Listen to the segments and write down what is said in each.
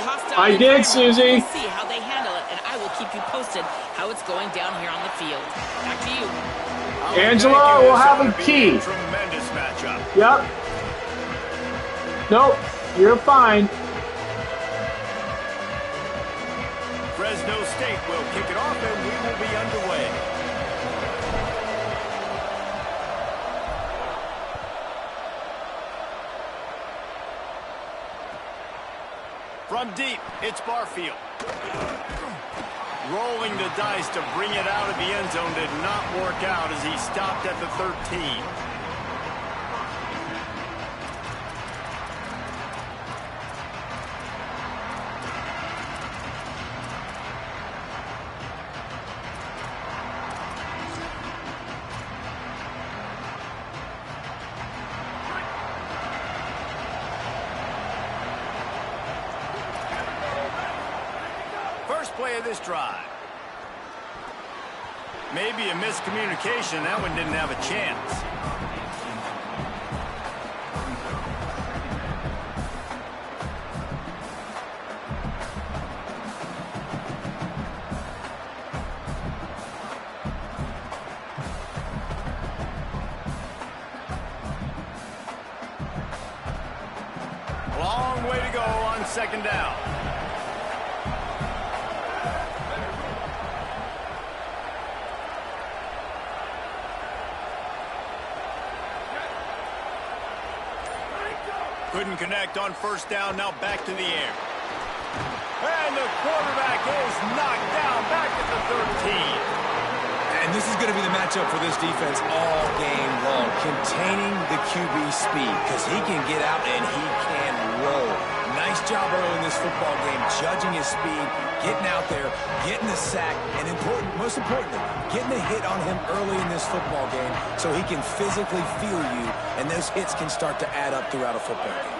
hostile I did, Susie. We'll see how they handle it, and I will keep you posted how it's going down here on the field. Back to you. Angela will have a key. Tremendous matchup. Yep. Nope, you're fine. Fresno State will kick it off, and we will be underway. From deep, it's Barfield. Rolling the dice to bring it out of the end zone did not work out as he stopped at the 13. Play of this drive. Maybe a miscommunication. That one didn't have a chance. Long way to go on second down. Couldn't connect on first down, now back to the air. And the quarterback is knocked down back at the 13. And this is going to be the matchup for this defense all game long. Containing the QB speed, because he can get out and he can roll. Nice job early in this football game, judging his speed, getting out there, getting the sack, and most importantly, getting a hit on him early in this football game so he can physically feel you, and those hits can start to add up throughout a football game.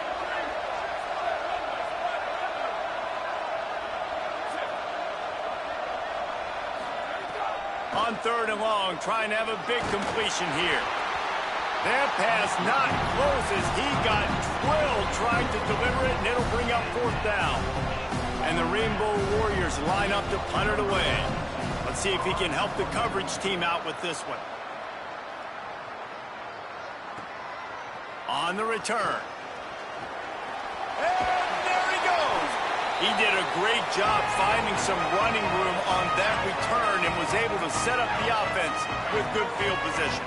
On third and long, trying to have a big completion here. That pass not close as he got drilled trying to deliver it, and it'll bring up fourth down. And the Rainbow Warriors line up to punt it away. Let's see if he can help the coverage team out with this one. On the return. And there he goes. He did a great job finding some running room on that return and was able to set up the offense with good field position.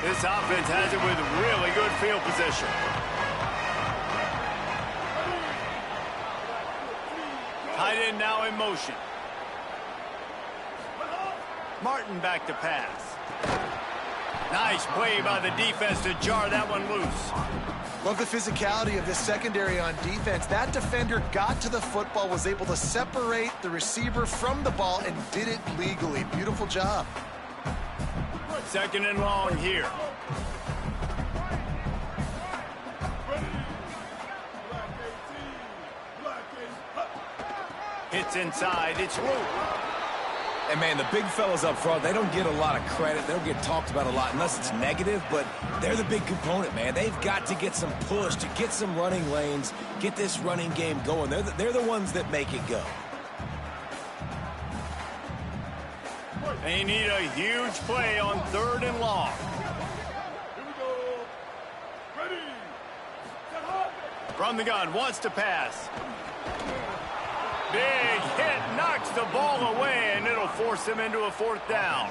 This offense has it with really good field position. Tight end now in motion. Martin back to pass. Nice play by the defense to jar that one loose. Love the physicality of this secondary on defense. That defender got to the football, was able to separate the receiver from the ball, and did it legally. Beautiful job. Second and long here. Hits inside. It's Root. And, man, the big fellas up front, they don't get a lot of credit. They don't get talked about a lot unless it's negative, but they're the big component, man. They've got to get some push, to get some running lanes, get this running game going. They're the ones that make it go. They need a huge play on third and long. From the gun, wants to pass. Big hit, knocks the ball away, and it'll force him into a fourth down.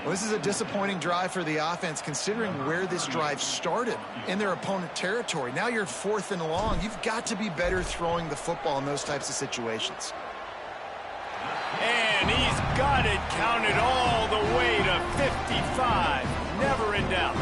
Well, this is a disappointing drive for the offense, considering where this drive started, in their opponent territory. Now you're fourth and long. You've got to be better throwing the football in those types of situations. And he's got it counted all the way to 55. Never in doubt.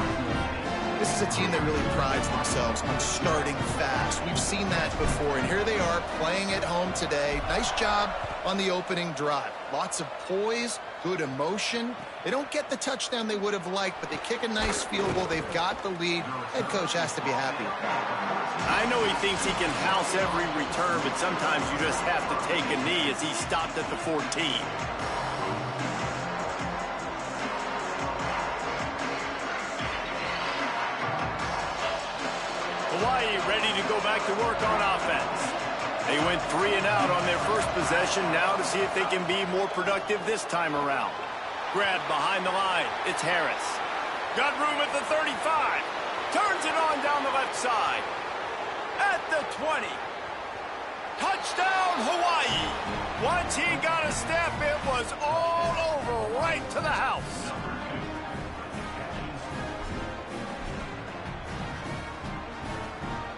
This is a team that really prides themselves on starting fast. We've seen that before, and here they are playing at home today. Nice job on the opening drive. Lots of poise, good emotion. They don't get the touchdown they would have liked, but they kick a nice field goal. They've got the lead. Head coach has to be happy with that. I know he thinks he can house every return, but sometimes you just have to take a knee as he stopped at the 14. Hawaii ready to go back to work on offense. They went 3 and out on their first possession, now to see if they can be more productive this time around. Grab behind the line. It's Harris. Got room at the 35. Turns it on down the left side. At the 20. Touchdown, Hawaii. Once he got a step, it was all over right to the house.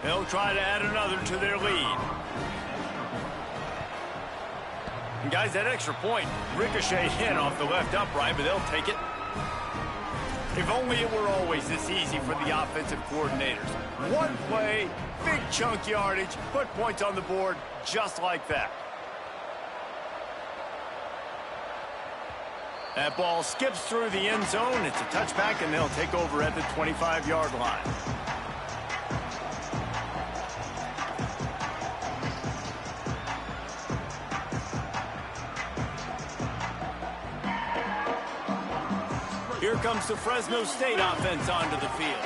They'll try to add another to their lead. And guys, that extra point ricocheted in off the left upright, but they'll take it. If only it were always this easy for the offensive coordinators. One play, big chunk yardage, put points on the board just like that. That ball skips through the end zone. It's a touchback, and they'll take over at the 25-yard line. Here comes the Fresno State offense onto the field.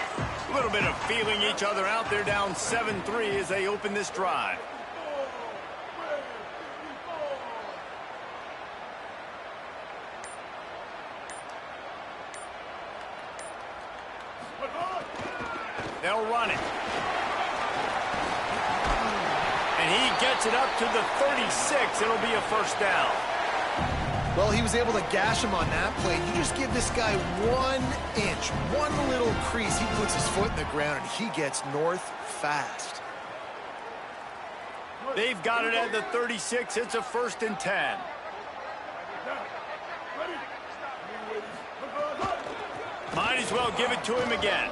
A little bit of feeling each other out. They're down 7-3 as they open this drive. They'll run it. And he gets it up to the 36. It'll be a first down. Well, he was able to gash him on that play. You just give this guy 1 inch, one little crease. He puts his foot in the ground, and he gets north fast. They've got it at the 36. It's a 1st and 10. Might as well give it to him again.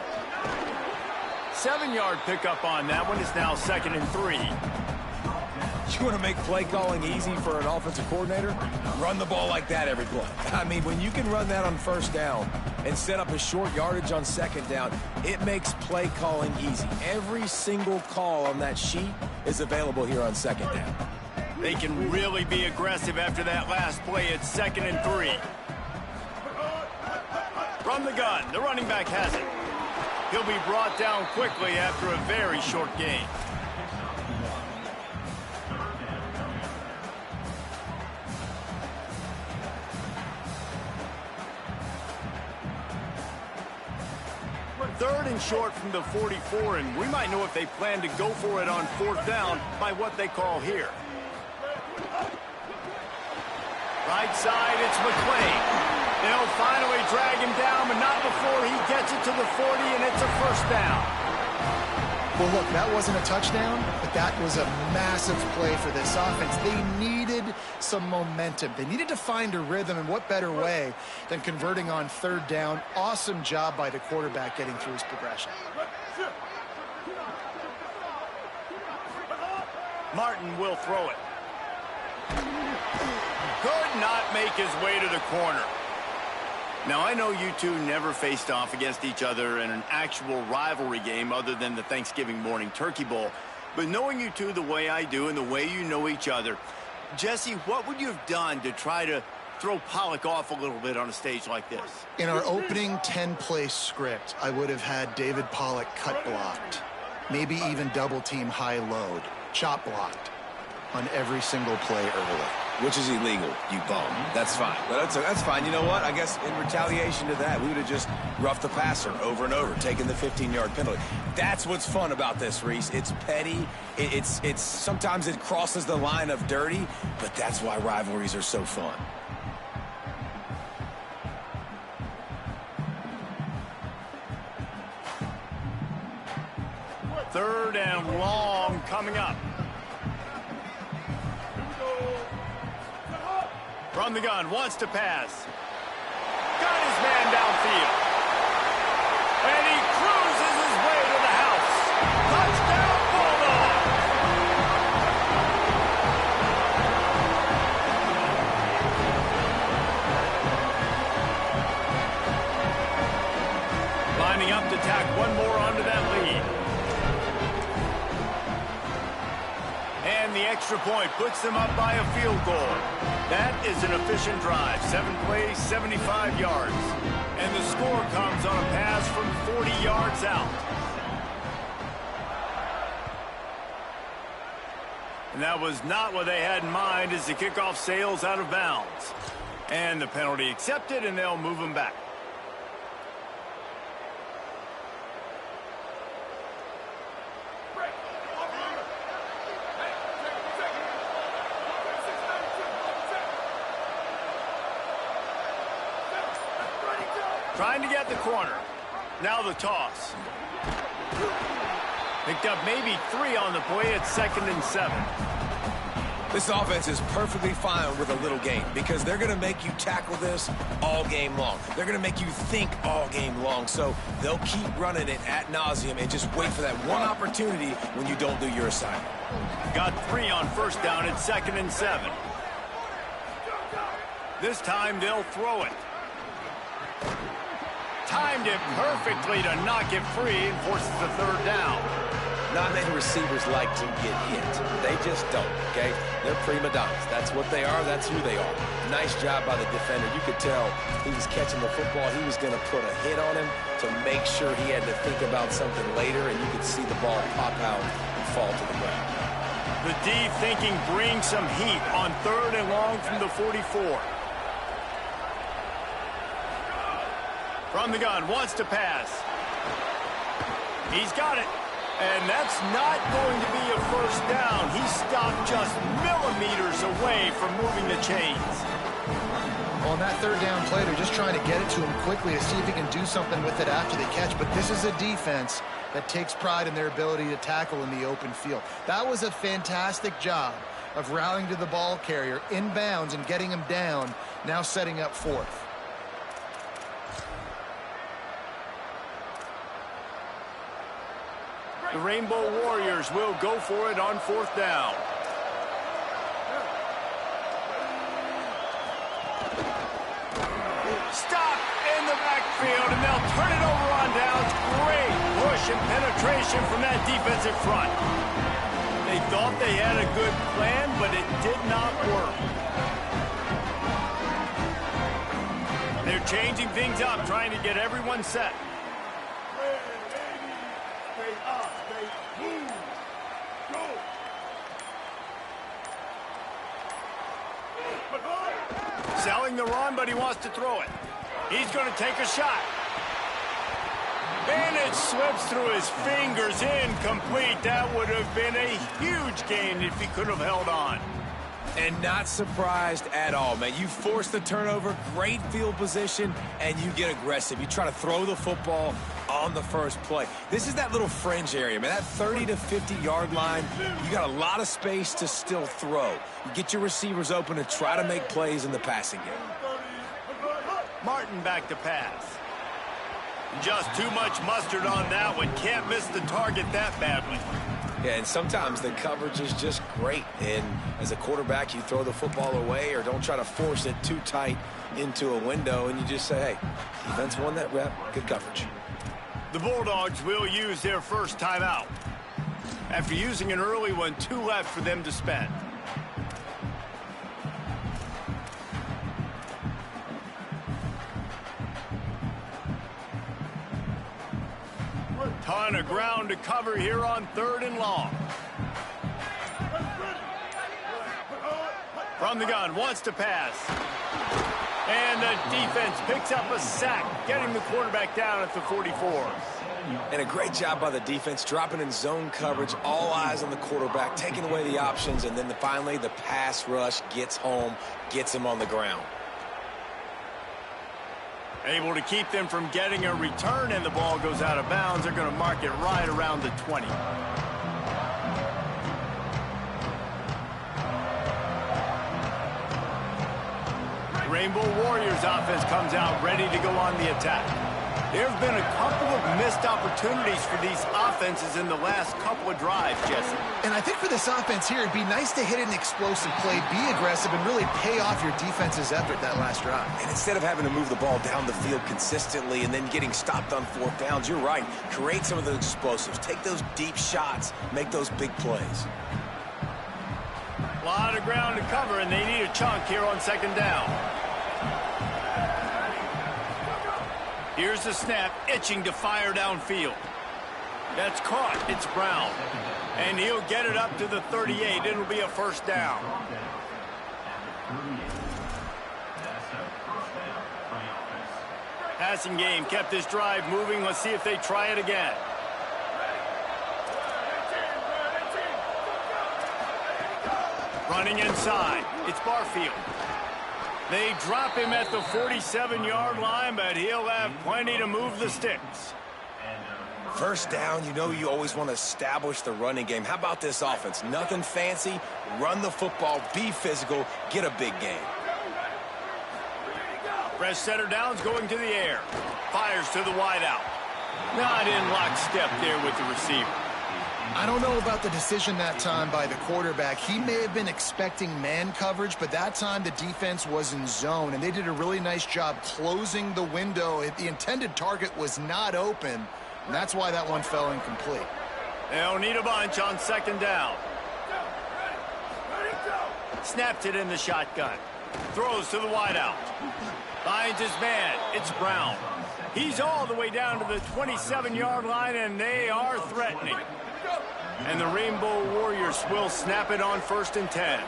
7-yard pickup on that one. Is now 2nd and 3. You want to make play calling easy for an offensive coordinator? Run the ball like that every play. I mean, when you can run that on 1st down and set up a short yardage on 2nd down, it makes play calling easy. Every single call on that sheet is available here on 2nd down. They can really be aggressive after that last play. It's 2nd and 3. From the gun, the running back has it. He'll be brought down quickly after a very short gain. Third and short from the 44, and we might know if they plan to go for it on 4th down by what they call here. Right side, it's McClain. They'll finally drag him down, but not before he gets it to the 40, and it's a 1st down. Well, look, that wasn't a touchdown, but that was a massive play for this offense. They needed some momentum. They needed to find a rhythm, and what better way than converting on 3rd down. Awesome job by the quarterback getting through his progression. Martin will throw it. Could not make his way to the corner. Now, I know you two never faced off against each other in an actual rivalry game other than the Thanksgiving morning Turkey Bowl. But knowing you two the way I do and the way you know each other, Jesse, what would you have done to try to throw Pollock off a little bit on a stage like this? In our opening 10-play script, I would have had David Pollock cut blocked, maybe even double-team high load, chop blocked on every single play early. Which is illegal, you bum. That's fine. But that's fine. You know what? I guess in retaliation to that, we would have just roughed the passer over and over, taking the 15-yard penalty. That's what's fun about this, Reese. It's petty. It's sometimes it crosses the line of dirty, but that's why rivalries are so fun. Third and long coming up. From the gun, wants to pass. Got his man downfield. And he cruises tack one more onto that lead. And the extra point puts them up by a field goal. That is an efficient drive. 7 plays, 75 yards. And the score comes on a pass from 40 yards out. And that was not what they had in mind as the kickoff sails out of bounds. And the penalty accepted, and they'll move them back. Trying to get the corner. Now the toss. Picked up maybe 3 on the play at 2nd and 7. This offense is perfectly fine with a little game because they're going to make you tackle this all game long. They're going to make you think all game long. So they'll keep running it ad nauseum and just wait for that one opportunity when you don't do your assignment. Got 3 on 1st down at 2nd and 7. This time they'll throw it. Timed it perfectly to knock it free and forces the 3rd down. Not many receivers like to get hit. They just don't, okay? They're prima donnas. That's what they are. That's who they are. Nice job by the defender. You could tell he was catching the football. He was going to put a hit on him to make sure he had to think about something later, and you could see the ball pop out and fall to the ground. The D thinking brings some heat on 3rd and long from the 44. From the gun, wants to pass. He's got it. And that's not going to be a 1st down. He stopped just millimeters away from moving the chains. On that 3rd down play, they're just trying to get it to him quickly to see if he can do something with it after they catch. But this is a defense that takes pride in their ability to tackle in the open field. That was a fantastic job of rallying to the ball carrier in bounds and getting him down, now setting up 4th. The Rainbow Warriors will go for it on 4th down. Stop in the backfield, and they'll turn it over on downs. Great push and penetration from that defensive front. They thought they had a good plan, but it did not work. They're changing things up, trying to get everyone set. Selling the run, but he wants to throw it. He's going to take a shot. And it slips through his fingers, incomplete. That would have been a huge gain if he could have held on. And not surprised at all, man. You force the turnover, great field position, and you get aggressive. You try to throw the football on the first play. This is that little fringe area, man. That 30 to 50-yard line, you got a lot of space to still throw. You get your receivers open and try to make plays in the passing game. Martin back to pass. Just too much mustard on that one. Can't miss the target that badly. Yeah, and sometimes the coverage is just great. And as a quarterback, you throw the football away or don't try to force it too tight into a window, and you just say, hey, defense won that rep, good coverage. The Bulldogs will use their 1st timeout. After using an early one, 2 left for them to spend. Ton of ground to cover here on 3rd and long. From the gun, wants to pass. And the defense picks up a sack, getting the quarterback down at the 44. And a great job by the defense, dropping in zone coverage, all eyes on the quarterback, taking away the options, and then finally the pass rush gets home, gets him on the ground. Able to keep them from getting a return, and the ball goes out of bounds. They're going to mark it right around the 20. Rainbow Warriors offense comes out ready to go on the attack. There have been a couple of missed opportunities for these offenses in the last couple of drives, Jesse. And I think for this offense here, it'd be nice to hit an explosive play, be aggressive, and really pay off your defense's effort that last drive. And instead of having to move the ball down the field consistently and then getting stopped on fourth downs, you're right. Create some of those explosives. Take those deep shots. Make those big plays. A lot of ground to cover, and they need a chunk here on second down. Here's the snap, itching to fire downfield. That's caught. It's Brown. And he'll get it up to the 38. It'll be a first down. Passing game kept this drive moving. Let's see if they try it again. Running inside. It's Barfield. They drop him at the 47-yard line, but he'll have plenty to move the sticks. First down, you know you always want to establish the running game. How about this offense? Nothing fancy. Run the football, be physical, get a big game. Fresh setter downs going to the air. Fires to the wideout. Not in lockstep there with the receiver. I don't know about the decision that time by the quarterback. He may have been expecting man coverage, but that time the defense was in zone, and they did a really nice job closing the window. The intended target was not open, and that's why that one fell incomplete. They'll need a bunch on second down. Snaps it in the shotgun. Throws to the wideout. Finds his man. It's Brown. He's all the way down to the 27-yard line, and they are threatening. And the Rainbow Warriors will snap it on 1st and 10.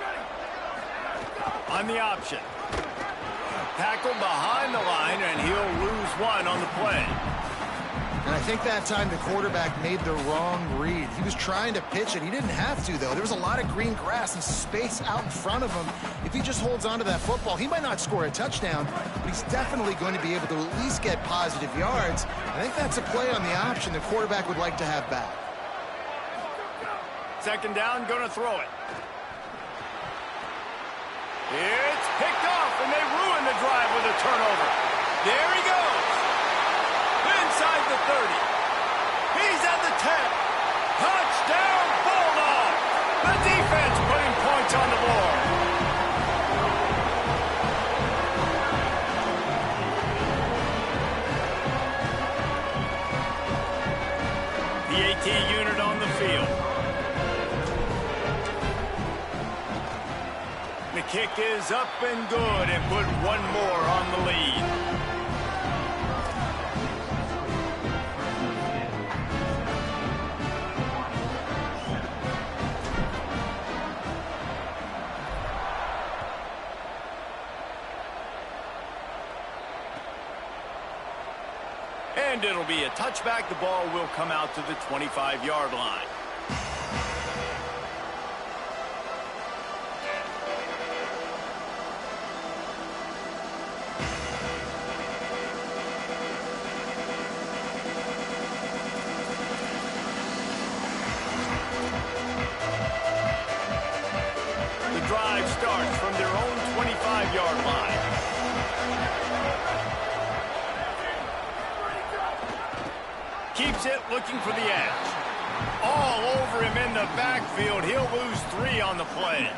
On the option. Tackled behind the line, and he'll lose one on the play. And I think that time the quarterback made the wrong read. He was trying to pitch it. He didn't have to, though. There was a lot of green grass and space out in front of him. If he just holds on to that football, he might not score a touchdown, but he's definitely going to be able to at least get positive yards. I think that's a play on the option the quarterback would like to have back. Second down, going to throw it. It's picked off, and they ruin the drive with a turnover. There he goes. Inside the 30. He's at the 10. Touchdown, Bulldog. The defense putting points on the board. The AT unit on the field. The kick is up and good, and put one more on the lead. And it'll be a touchback. The ball will come out to the 25-yard line. The drive starts from their own 25-yard line. Keeps it, looking for the edge. All over him in the backfield. He'll lose 3 on the play.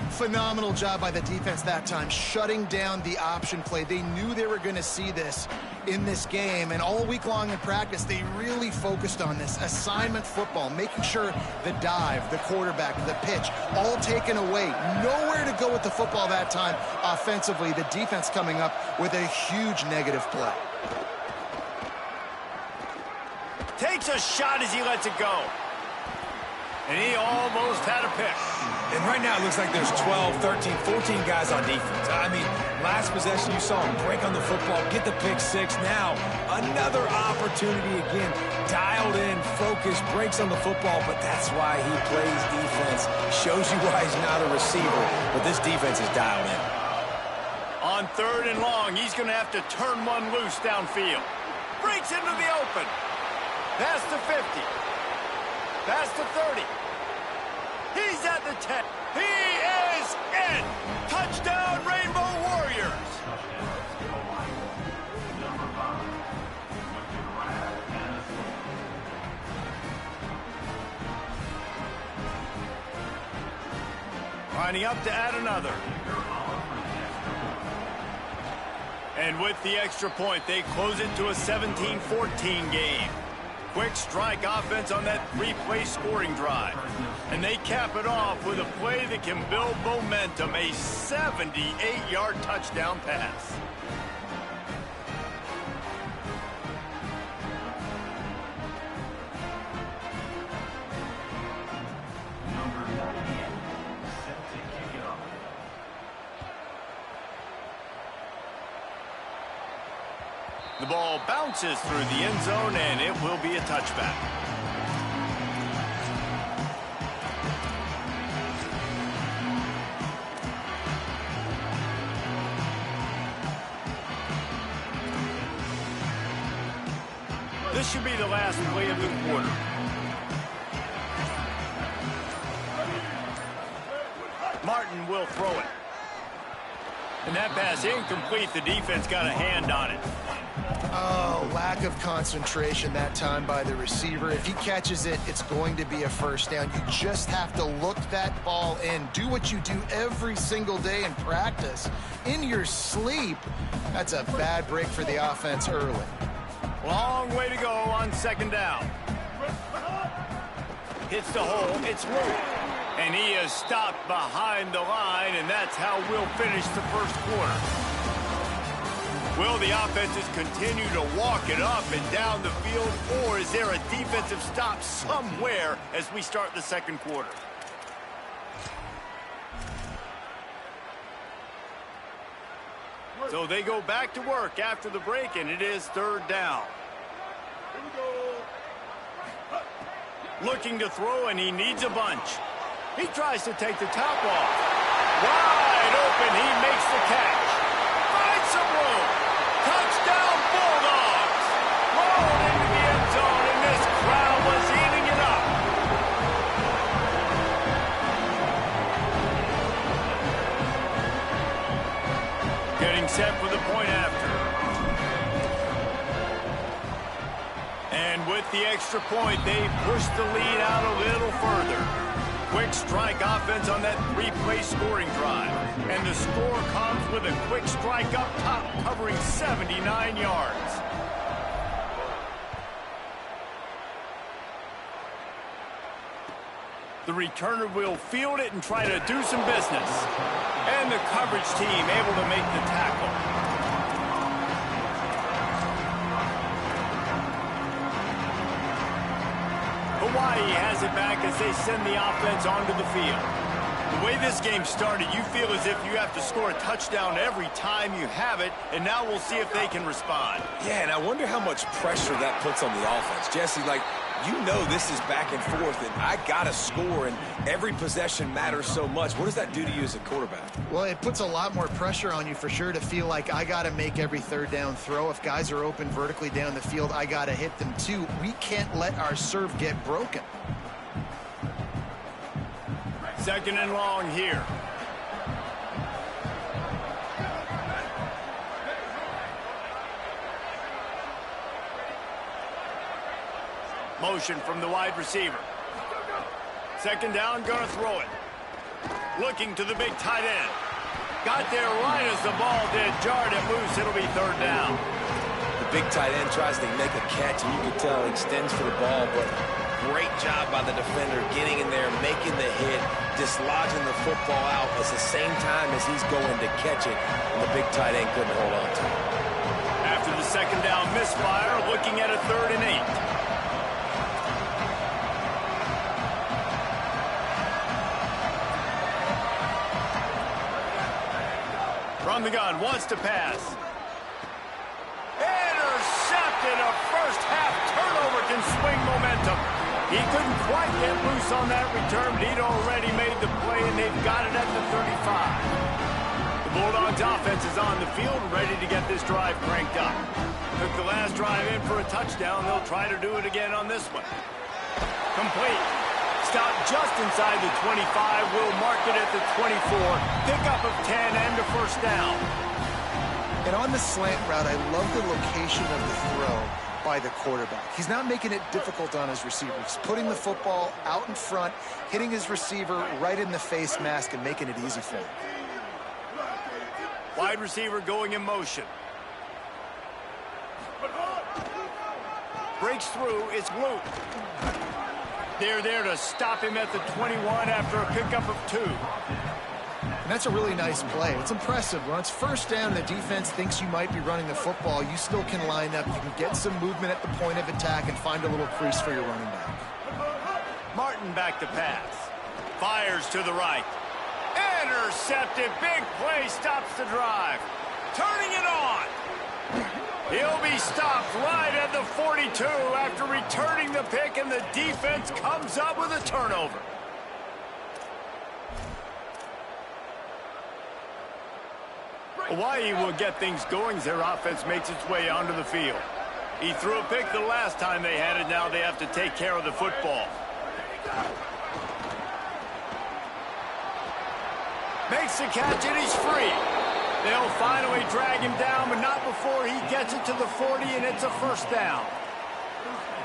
Phenomenal job by the defense that time, shutting down the option play. They knew they were going to see this in this game, and all week long in practice, they really focused on this assignment football, making sure the dive, the quarterback, the pitch, all taken away. Nowhere to go with the football that time offensively. The defense coming up with a huge negative play. Takes a shot as he lets it go. And he almost had a pick. And right now it looks like there's 12, 13, 14 guys on defense. I mean, last possession you saw him break on the football, get the pick 6. Now another opportunity again. Dialed in, focused, breaks on the football, but that's why he plays defense. Shows you why he's not a receiver, but this defense is dialed in. On 3rd and long, he's going to have to turn one loose downfield. Breaks into the open. Past the 50. Past the 30. He's at the 10. He is in. Touchdown, Rainbow Warriors. lining up to add another. And with the extra point, they close it to a 17-14 game. Quick strike offense on that three-play scoring drive. And they cap it off with a play that can build momentum, a 78-yard touchdown pass. The ball bounces through the end zone, and it will be a touchback. This should be the last play of the quarter. Martin will throw it. And that pass incomplete. The defense got a hand on it. Oh, lack of concentration that time by the receiver. If he catches it, it's going to be a first down. You just have to look that ball in. Do what you do every single day in practice. In your sleep, that's a bad break for the offense early. Long way to go on second down. Hits the hole. It's low. And he is stopped behind the line, and that's how we'll finish the first quarter. Will the offenses continue to walk it up and down the field, or is there a defensive stop somewhere as we start the second quarter? So they go back to work after the break, and it is third down. Looking to throw, and he needs a bunch. He tries to take the top off. Wide open, he makes the catch. Finds some room. Touchdown, Bulldogs! Rolled into the end zone, and this crowd was eating it up. Getting set for the point after. And with the extra point, they push the lead out a little further. Quick strike offense on that three-play scoring drive. And the score comes with a quick strike up top, covering 79 yards. The returner will field it and try to do some business. And the coverage team able to make the tackle. Hawaii has it back as they send the offense onto the field. The way this game started, you feel as if you have to score a touchdown every time you have it, and now we'll see if they can respond. Yeah, and I wonder how much pressure that puts on the offense. Jesse, like, you know this is back and forth, and I got to score, and every possession matters so much. What does that do to you as a quarterback? Well, it puts a lot more pressure on you for sure to feel like I got to make every third down throw. If guys are open vertically down the field, I got to hit them too. We can't let our serve get broken. Second and long here. Motion from the wide receiver. Second down, gonna throw it. Looking to the big tight end. Got there right as the ball did. Jarred it loose. It'll be third down. The big tight end tries to make a catch, and you can tell he extends for the ball, but great job by the defender getting in there, making the hit, dislodging the football out at the same time as he's going to catch it, and the big tight end couldn't hold on to it. After the second down misfire, looking at a 3rd and 8. From the gun, wants to pass. Intercepted. A first-half turnover can swing momentum. He couldn't quite get loose on that return, but he'd already made the play, and they've got it at the 35. The Bulldogs' offense is on the field, ready to get this drive cranked up. Took the last drive in for a touchdown. They'll try to do it again on this one. Complete. Stopped just inside the 25. Will mark it at the 24. Pickup of 10 and a first down. And on the slant route, I love the location of the throw. by the quarterback. He's not making it difficult on his receiver. He's putting the football out in front, hitting his receiver right in the face mask and making it easy for him. Wide receiver going in motion. Breaks through, it's Luke. They're there to stop him at the 21 after a pickup of 2. And that's a really nice play. It's impressive. When it's first down and the defense thinks you might be running the football, you still can line up. You can get some movement at the point of attack and find a little crease for your running back. Martin back to pass. Fires to the right. Intercepted. Big play stops the drive. Turning it on. He'll be stopped right at the 42 after returning the pick, and the defense comes up with a turnover. Hawaii will get things going as their offense makes its way onto the field. He threw a pick the last time they had it. Now they have to take care of the football. Makes the catch, and he's free. They'll finally drag him down, but not before he gets it to the 40, and it's a first down.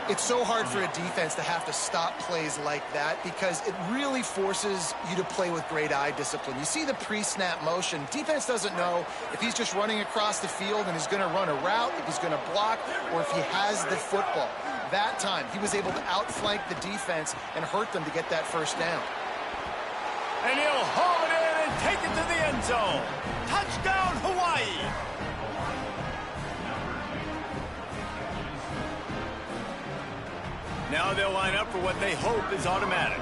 It's so hard for a defense to have to stop plays like that because it really forces you to play with great eye discipline. You see the pre-snap motion. Defense doesn't know if he's just running across the field and he's going to run a route, if he's going to block, or if he has the football. That time, he was able to outflank the defense and hurt them to get that first down. And he'll haul it in and take it to the end zone. Touchdown, Hawaii! Now they'll line up for what they hope is automatic.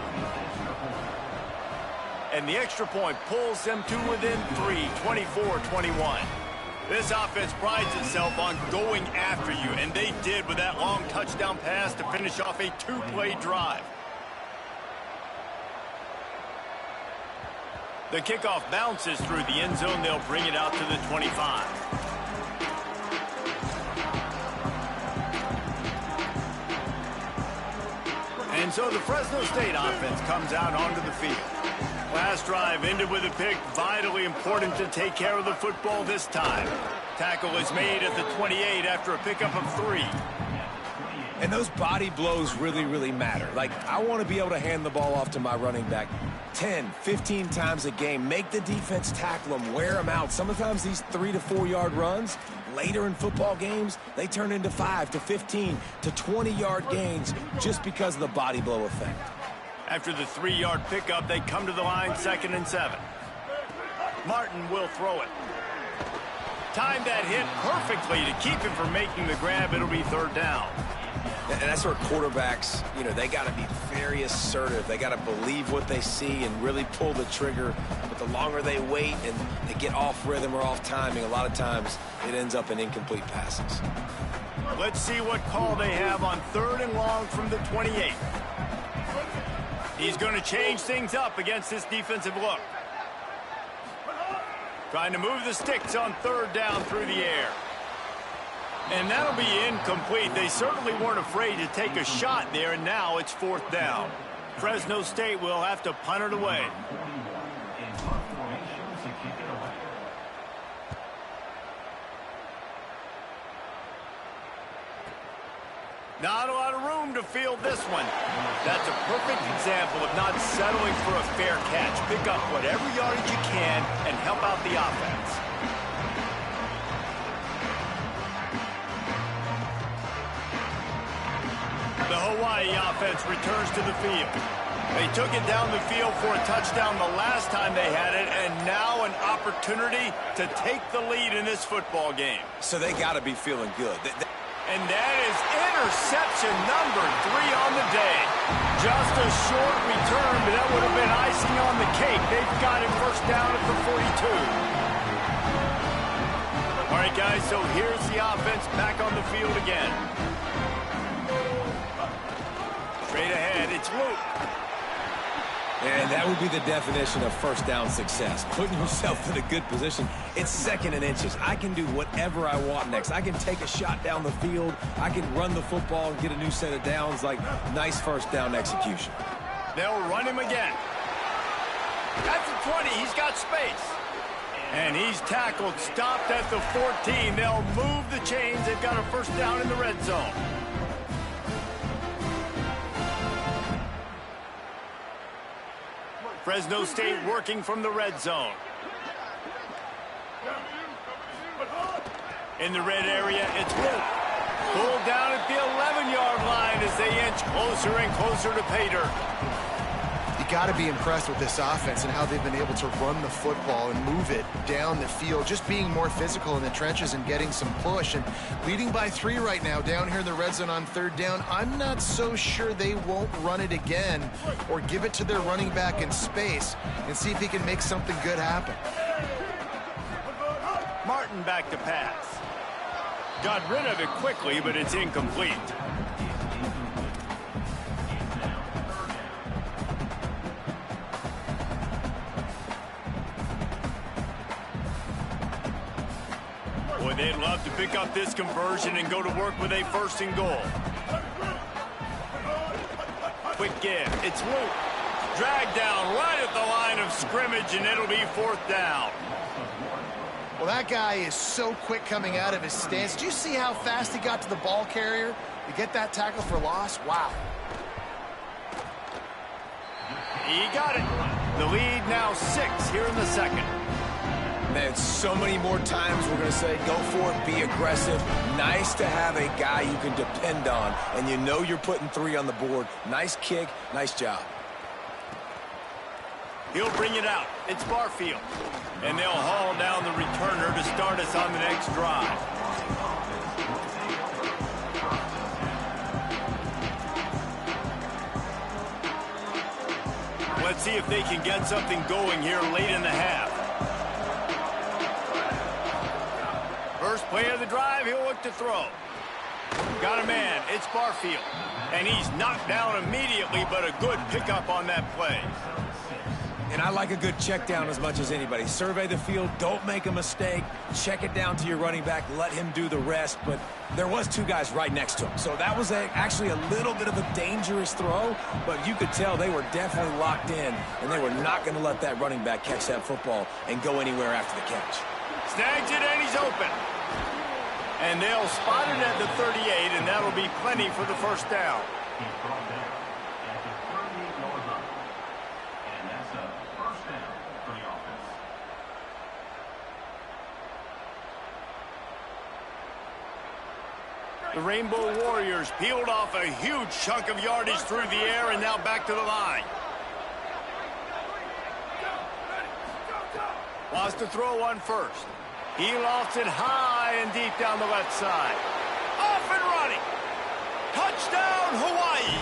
And the extra point pulls them to within 3, 24-21. This offense prides itself on going after you, and they did with that long touchdown pass to finish off a 2-play drive. The kickoff bounces through the end zone. They'll bring it out to the 25. And so the Fresno State offense comes out onto the field. Last drive ended with a pick. Vitally important to take care of the football this time. Tackle is made at the 28 after a pickup of 3. And those body blows really, really matter. Like, I want to be able to hand the ball off to my running back 10, 15 times a game. Make the defense tackle them, wear them out. Sometimes these 3 to 4 yard runs, later in football games, they turn into 5 to 15 to 20 yard gains just because of the body blow effect. After the 3-yard pickup, they come to the line, 2nd and 7. Martin will throw it. Timed that hit perfectly to keep him from making the grab. It'll be 3rd down. And that's where quarterbacks, you know, they got to be very assertive. They got to believe what they see and really pull the trigger. But the longer they wait and they get off rhythm or off timing, a lot of times it ends up in incomplete passes. Let's see what call they have on 3rd and long from the 28. He's going to change things up against this defensive look. Trying to move the sticks on 3rd down through the air. And that'll be incomplete. They certainly weren't afraid to take a shot there, and now it's 4th down. Fresno State will have to punt it away. Not a lot of room to field this one. That's a perfect example of not settling for a fair catch. Pick up whatever yardage you can and help out the offense. The Hawaii offense returns to the field. They took it down the field for a touchdown the last time they had it, and now an opportunity to take the lead in this football game. So they got to be feeling good. And that is interception number 3 on the day. Just a short return, but that would have been icing on the cake. They've got it 1st down at the 42. All right, guys, so here's the offense back on the field again. Straight ahead, it's Luke. And that would be the definition of 1st down success. Putting yourself in a good position. It's 2nd and inches. I can do whatever I want next. I can take a shot down the field. I can run the football and get a new set of downs. Like, nice 1st down execution. They'll run him again. At the 20, he's got space. And he's tackled, stopped at the 14. They'll move the chains. They've got a first down in the red zone. Fresno State working from the red zone. In the red area, it's Wolf. Pulled down at the 11-yard line as they inch closer and closer to pay dirt. You got to be impressed with this offense and how they've been able to run the football and move it down the field, just being more physical in the trenches and getting some push. And leading by 3 right now down here in the red zone on 3rd down. I'm not so sure they won't run it again or give it to their running back in space and see if he can make something good happen. Martin back to pass. Got rid of it quickly, but it's incomplete. Boy, they'd love to pick up this conversion and go to work with a 1st and goal. Quick give. It's Luke. Dragged down right at the line of scrimmage, and it'll be 4th down. Well, that guy is so quick coming out of his stance. Do you see how fast he got to the ball carrier to get that tackle for loss? Wow. He got it. The lead now 6 here in the 2nd. Man, so many more times we're going to say, go for it, be aggressive. Nice to have a guy you can depend on, and you know you're putting 3 on the board. Nice kick, nice job. He'll bring it out. It's Barfield. And they'll haul down the returner to start us on the next drive. Let's see if they can get something going here late in the half. First play of the drive, he'll look to throw. Got a man. It's Barfield. And he's knocked down immediately, but a good pickup on that play. And I like a good check down as much as anybody. Survey the field, don't make a mistake, check it down to your running back, let him do the rest. But there was 2 guys right next to him. So that was actually a little bit of a dangerous throw, but you could tell they were definitely locked in, and they were not going to let that running back catch that football and go anywhere after the catch. Snags it, and he's open. And they'll spot it at the 38, and that'll be plenty for the 1st down. The Rainbow Warriors peeled off a huge chunk of yardage through the air and now back to the line. Wants to throw on 1st. He lofts it high and deep down the left side. Off and running. Touchdown, Hawaii.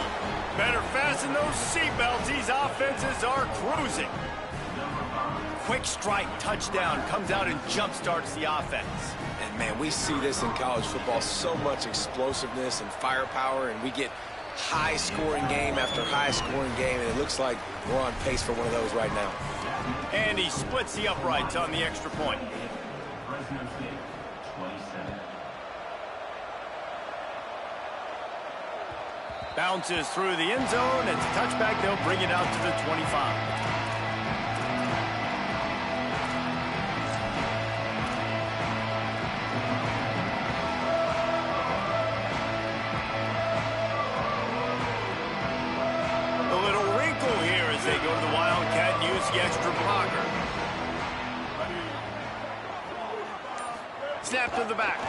Better fasten those seatbelts. These offenses are cruising. Quick strike touchdown comes out and jump-starts the offense. And, man, we see this in college football, so much explosiveness and firepower, and we get high-scoring game after high-scoring game, and it looks like we're on pace for one of those right now. And he splits the uprights on the extra point. Bounces through the end zone. It's a touchback. They'll bring it out to the 25. They go to the Wildcat and use the extra blocker. Snap to the back.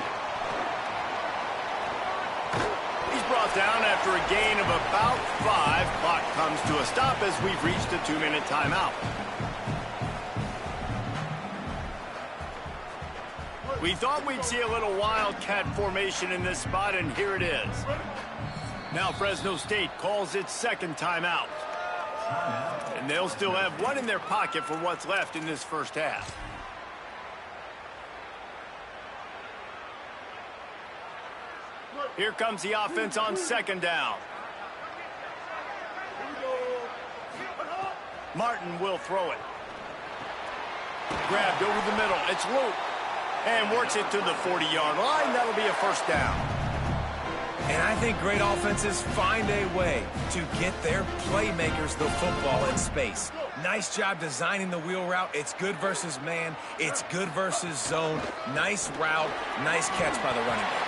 He's brought down after a gain of about 5. Clock comes to a stop as we've reached a 2-minute timeout. We thought we'd see a little Wildcat formation in this spot, and here it is. Now Fresno State calls its 2nd timeout. And they'll still have 1 in their pocket for what's left in this 1st half. Here comes the offense on 2nd down. Martin will throw it. Grabbed over the middle. It's Luke. And works it to the 40-yard line. That'll be a 1st down. And I think great offenses find a way to get their playmakers the football in space. Nice job designing the wheel route. It's good versus man. It's good versus zone. Nice route. Nice catch by the running back.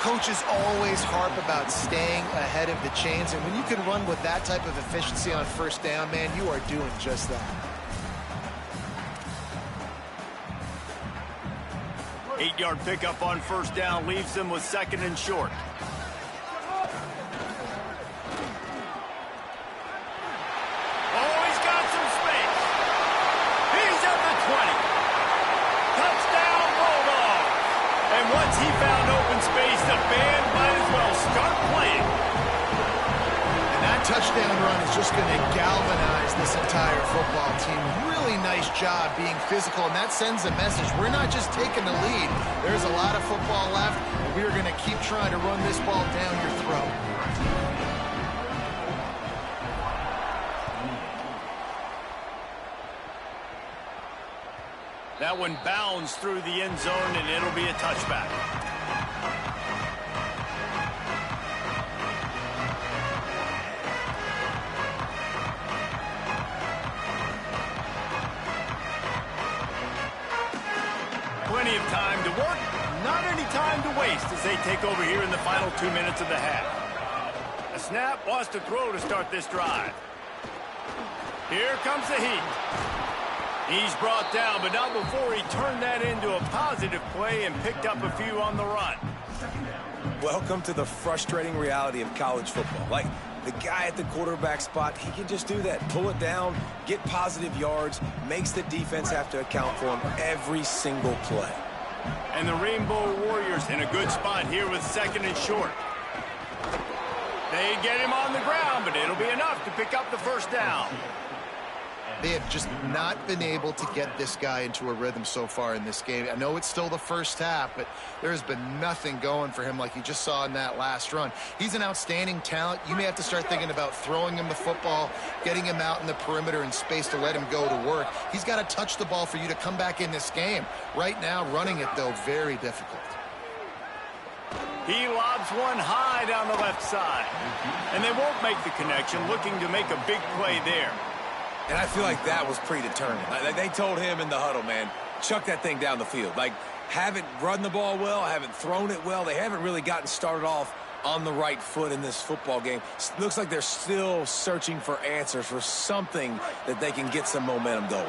Coaches always harp about staying ahead of the chains, and when you can run with that type of efficiency on first down, man, you are doing just that. 8-yard pickup on first down leaves them with 2nd and short. Oh, he's got some space. He's at the 20. Touchdown, Bulldogs. And once he found open space, the band might as well start playing. And that touchdown run is just going to galvanize this entire football team. Really nice job being physical, and that sends a message. We're not just taking the lead. There's a lot of football left, and we're going to keep trying to run this ball down your throat. That one bounds through the end zone, and it'll be a touchback. Plenty of time to work, not any time to waste as they take over here in the final 2 minutes of the half. A snap wants to throw to start this drive. Here comes the heat. He's brought down, but not before he turned that into a positive play and picked up a few on the run. Welcome to the frustrating reality of college football. Like, the guy at the quarterback spot, he can just do that. Pull it down, get positive yards, makes the defense have to account for him every single play. And the Rainbow Warriors in a good spot here with 2nd and short. They get him on the ground, but it'll be enough to pick up the first down. They have just not been able to get this guy into a rhythm so far in this game. I know it's still the first half, but there has been nothing going for him like you just saw in that last run. He's an outstanding talent. You may have to start thinking about throwing him the football, getting him out in the perimeter in space to let him go to work. He's got to touch the ball for you to come back in this game. Right now, running it, though, very difficult. He lobs one high down the left side. And they won't make the connection, looking to make a big play there. And I feel like that was predetermined. Like, they told him in the huddle, man, chuck that thing down the field. Like, haven't run the ball well, haven't thrown it well. They haven't really gotten started off on the right foot in this football game. Looks like they're still searching for answers, for something that they can get some momentum going.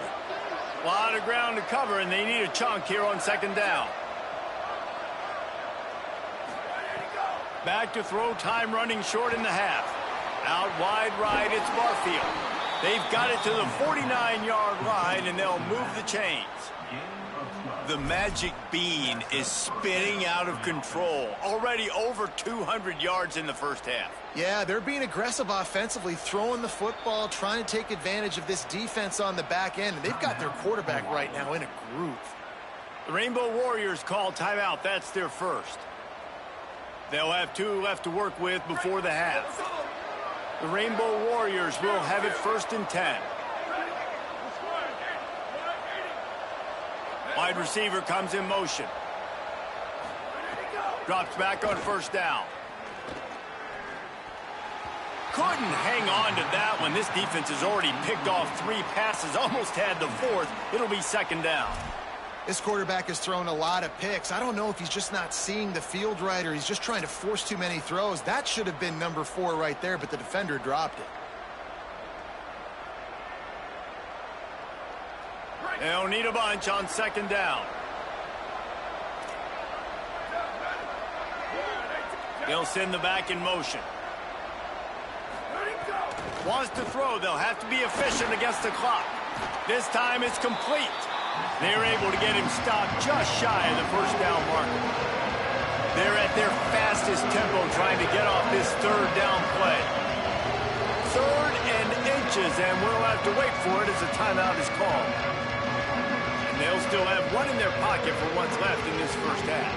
A lot of ground to cover, and they need a chunk here on 2nd down. Back to throw, time running short in the half. Out wide right, it's Barfield. They've got it to the 49-yard line, and they'll move the chains. The magic bean is spinning out of control. Already over 200 yards in the first half. Yeah, they're being aggressive offensively, throwing the football, trying to take advantage of this defense on the back end. And they've got their quarterback right now in a groove. The Rainbow Warriors call timeout. That's their first. They'll have 2 left to work with before the half. The Rainbow Warriors will have it 1st and 10. Wide receiver comes in motion. Drops back on 1st down. Couldn't hang on to that one. This defense has already picked off 3 passes, almost had the 4th. It'll be 2nd down. This quarterback has thrown a lot of picks. I don't know if he's just not seeing the field right or he's just trying to force too many throws. That should have been number 4 right there, but the defender dropped it. They'll need a bunch on 2nd down. They'll send the back in motion. Wants to throw. They'll have to be efficient against the clock. This time it's complete. They're able to get him stopped just shy of the 1st down marker. They're at their fastest tempo trying to get off this 3rd down play. 3rd and inches, and we'll have to wait for it as a timeout is called. And they'll still have 1 in their pocket for what's left in this first half.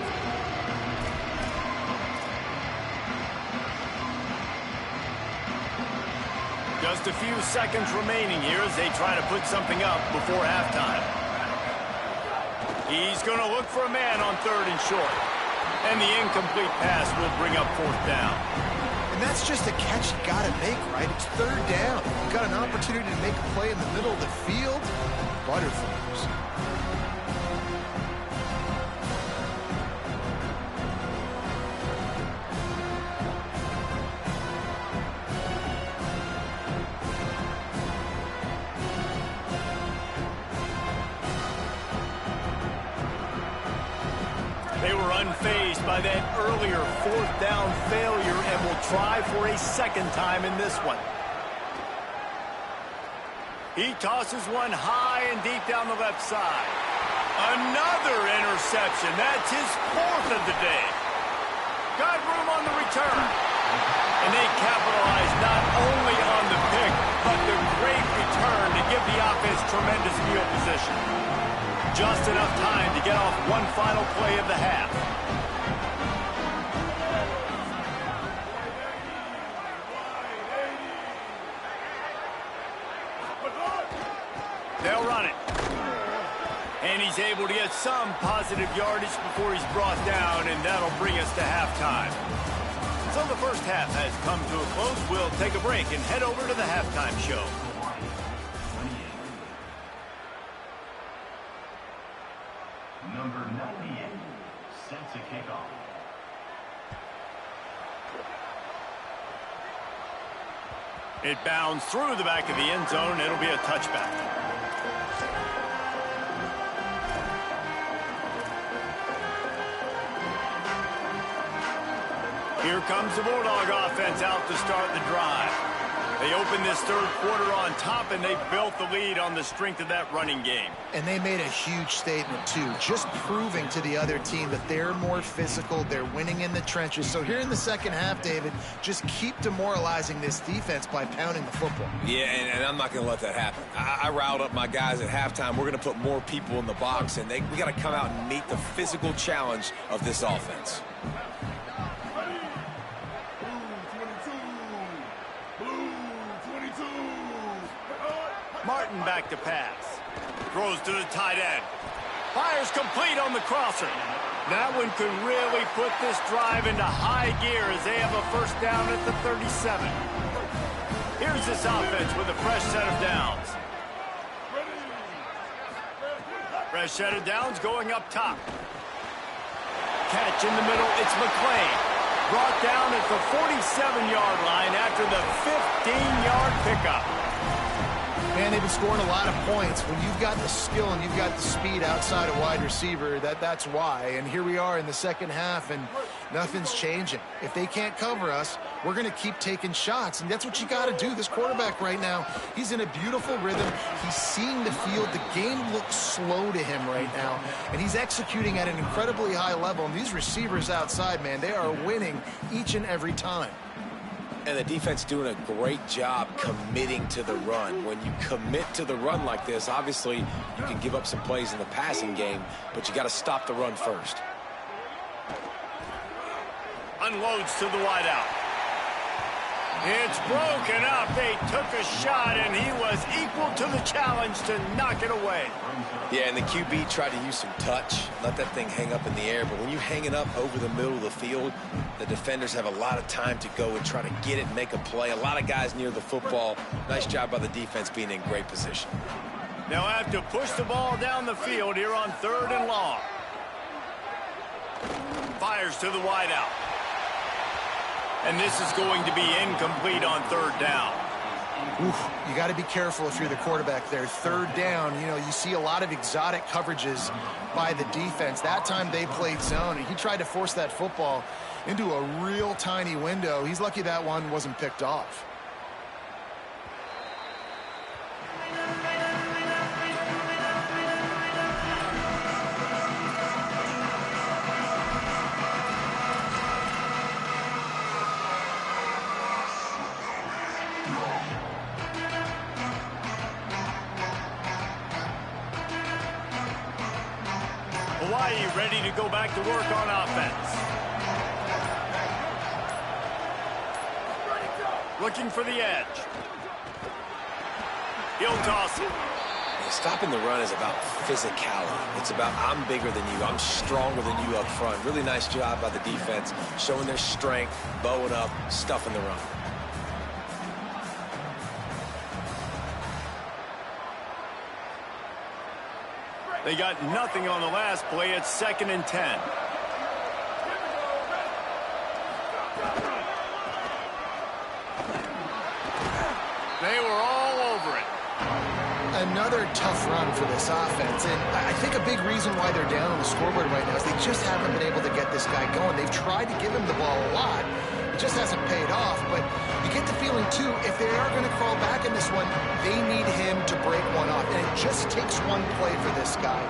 Just a few seconds remaining here as they try to put something up before halftime. He's going to look for a man on 3rd and short. And the incomplete pass will bring up 4th down. And And that's just a catch you got to make, right? It's third down. You got an opportunity to make a play in the middle of the field. Butterflies. They were unfazed by that earlier fourth down failure and will try for a second time in this one. He tosses one high and deep down the left side. Another interception. That's his fourth of the day. Got room on the return. And they capitalize not only on the pick, but the great return to give the offense tremendous field position. Just enough time to get off one final play of the half. They'll run it. And he's able to get some positive yardage before he's brought down, and that'll bring us to halftime. So the first half has come to a close. We'll take a break and head over to the halftime show. Number 98, set to kick off. It bounds through the back of the end zone. It'll be a touchback. Here comes the Bulldog offense out to start the drive. They opened this third quarter on top, and they built the lead on the strength of that running game. And they made a huge statement, too, just proving to the other team that they're more physical, they're winning in the trenches. So here in the second half, David, just keep demoralizing this defense by pounding the football. Yeah, and I'm not going to let that happen. I riled up my guys at halftime. We're going to put more people in the box, and we got to come out and meet the physical challenge of this offense. Martin back to pass. Throws to the tight end. Fires complete on the crosser. That one could really put this drive into high gear as they have a first down at the 37. Here's this offense with a fresh set of downs. Fresh set of downs going up top. Catch in the middle. It's McClain. Brought down at the 47-yard line after the 15-yard pickup. Man, they've been scoring a lot of points. When you've got the skill and you've got the speed outside a wide receiver, that's why. And here we are in the second half, and nothing's changing. If they can't cover us, we're going to keep taking shots, and that's what you got to do. This quarterback right now, he's in a beautiful rhythm. He's seeing the field. The game looks slow to him right now, and he's executing at an incredibly high level. And these receivers outside, man, they are winning each and every time. And the defense doing a great job committing to the run. When you commit to the run like this, obviously you can give up some plays in the passing game, but you got to stop the run first. Unloads to the wideout. It's broken up. They took a shot, and he was equal to the challenge to knock it away. Yeah, and the QB tried to use some touch, let that thing hang up in the air. But when you hang it up over the middle of the field, the defenders have a lot of time to go and try to get it and make a play. A lot of guys near the football. Nice job by the defense being in great position. They'll have to push the ball down the field here on 3rd and long. Fires to the wideout. And this is going to be incomplete on 3rd down. Oof, you got to be careful if you're the quarterback there. 3rd down, you know, you see a lot of exotic coverages by the defense. That time they played zone, and he tried to force that football into a real tiny window. He's lucky that one wasn't picked off. Hawaii ready to go back to work on offense. Looking for the edge. He'll toss it. Stopping the run is about physicality. It's about I'm bigger than you. I'm stronger than you up front. Really nice job by the defense, showing their strength, bowing up, stuffing the run. They got nothing on the last play. It's 2nd and 10. They were all over it. Another tough run for this offense, and I think a big reason why they're down on the scoreboard right now is they just haven't been able to get this guy going. They've tried to give him the ball a lot. It just hasn't paid off, but you get the feeling, too, if they are going to crawl back in this one, they need him to break one off, and it just takes one play for this guy.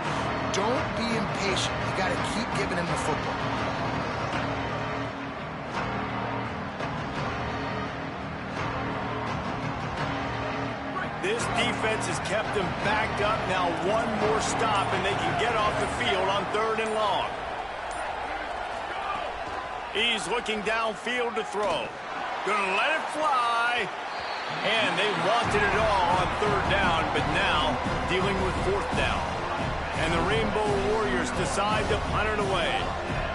Don't be impatient. You got to keep giving him the football. This defense has kept them backed up. Now one more stop, and they can get off the field on 3rd and long. He's looking downfield to throw. Gonna let it fly. And they wanted it all on 3rd down, but now dealing with 4th down. And the Rainbow Warriors decide to punt it away.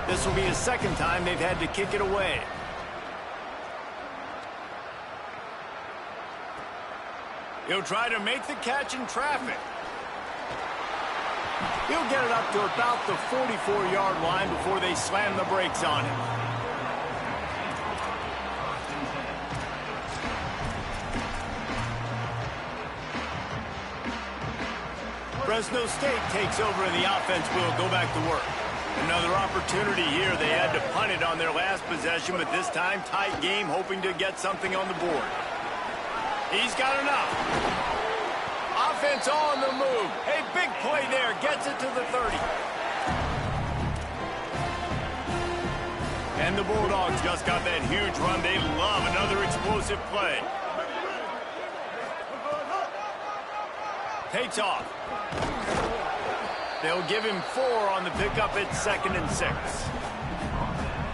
This will be the 2nd time they've had to kick it away. He'll try to make the catch in traffic. He'll get it up to about the 44-yard line before they slam the brakes on him. Fresno State takes over and the offense will go back to work. Another opportunity here. They had to punt it on their last possession, but this time tight game, hoping to get something on the board. He's got enough. Offense on the move. A big play there. Gets it to the 30. And the Bulldogs just got that huge run. They love another explosive play. Takes off. They'll give him 4 on the pickup at 2nd and 6.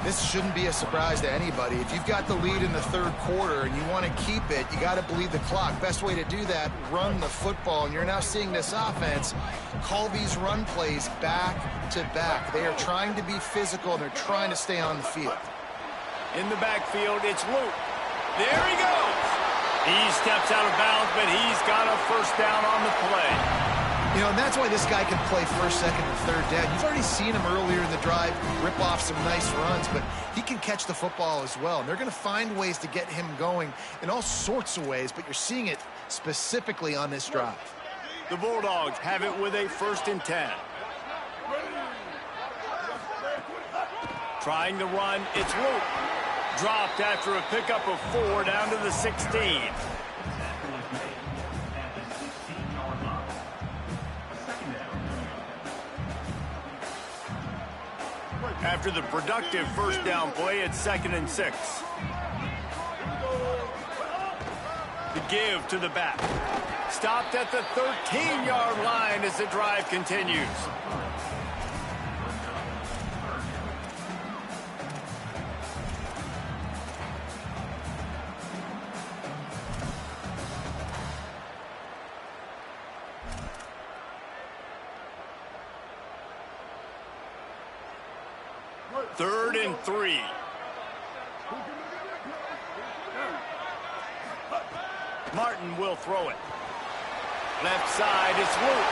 This shouldn't be a surprise to anybody. If you've got the lead in the 3rd quarter and you want to keep it, you got to bleed the clock. Best way to do that, run the football. And you're now seeing this offense call these run plays back to back. They are trying to be physical, and they're trying to stay on the field. In the backfield, it's Luke. There he goes. He steps out of bounds, but he's got a 1st down on the play. You know, and that's why this guy can play 1st, 2nd, and 3rd down. You've already seen him earlier in the drive rip off some nice runs, but he can catch the football as well. And they're going to find ways to get him going in all sorts of ways, but you're seeing it specifically on this drive. The Bulldogs have it with a 1st and 10. Trying to run, it's Luke. Dropped after a pickup of 4 down to the 16. After the productive 1st down play, it's 2nd and 6. The give to the back. Stopped at the 13-yard line as the drive continues. Third and 3. Martin will throw it. Left side is Luke.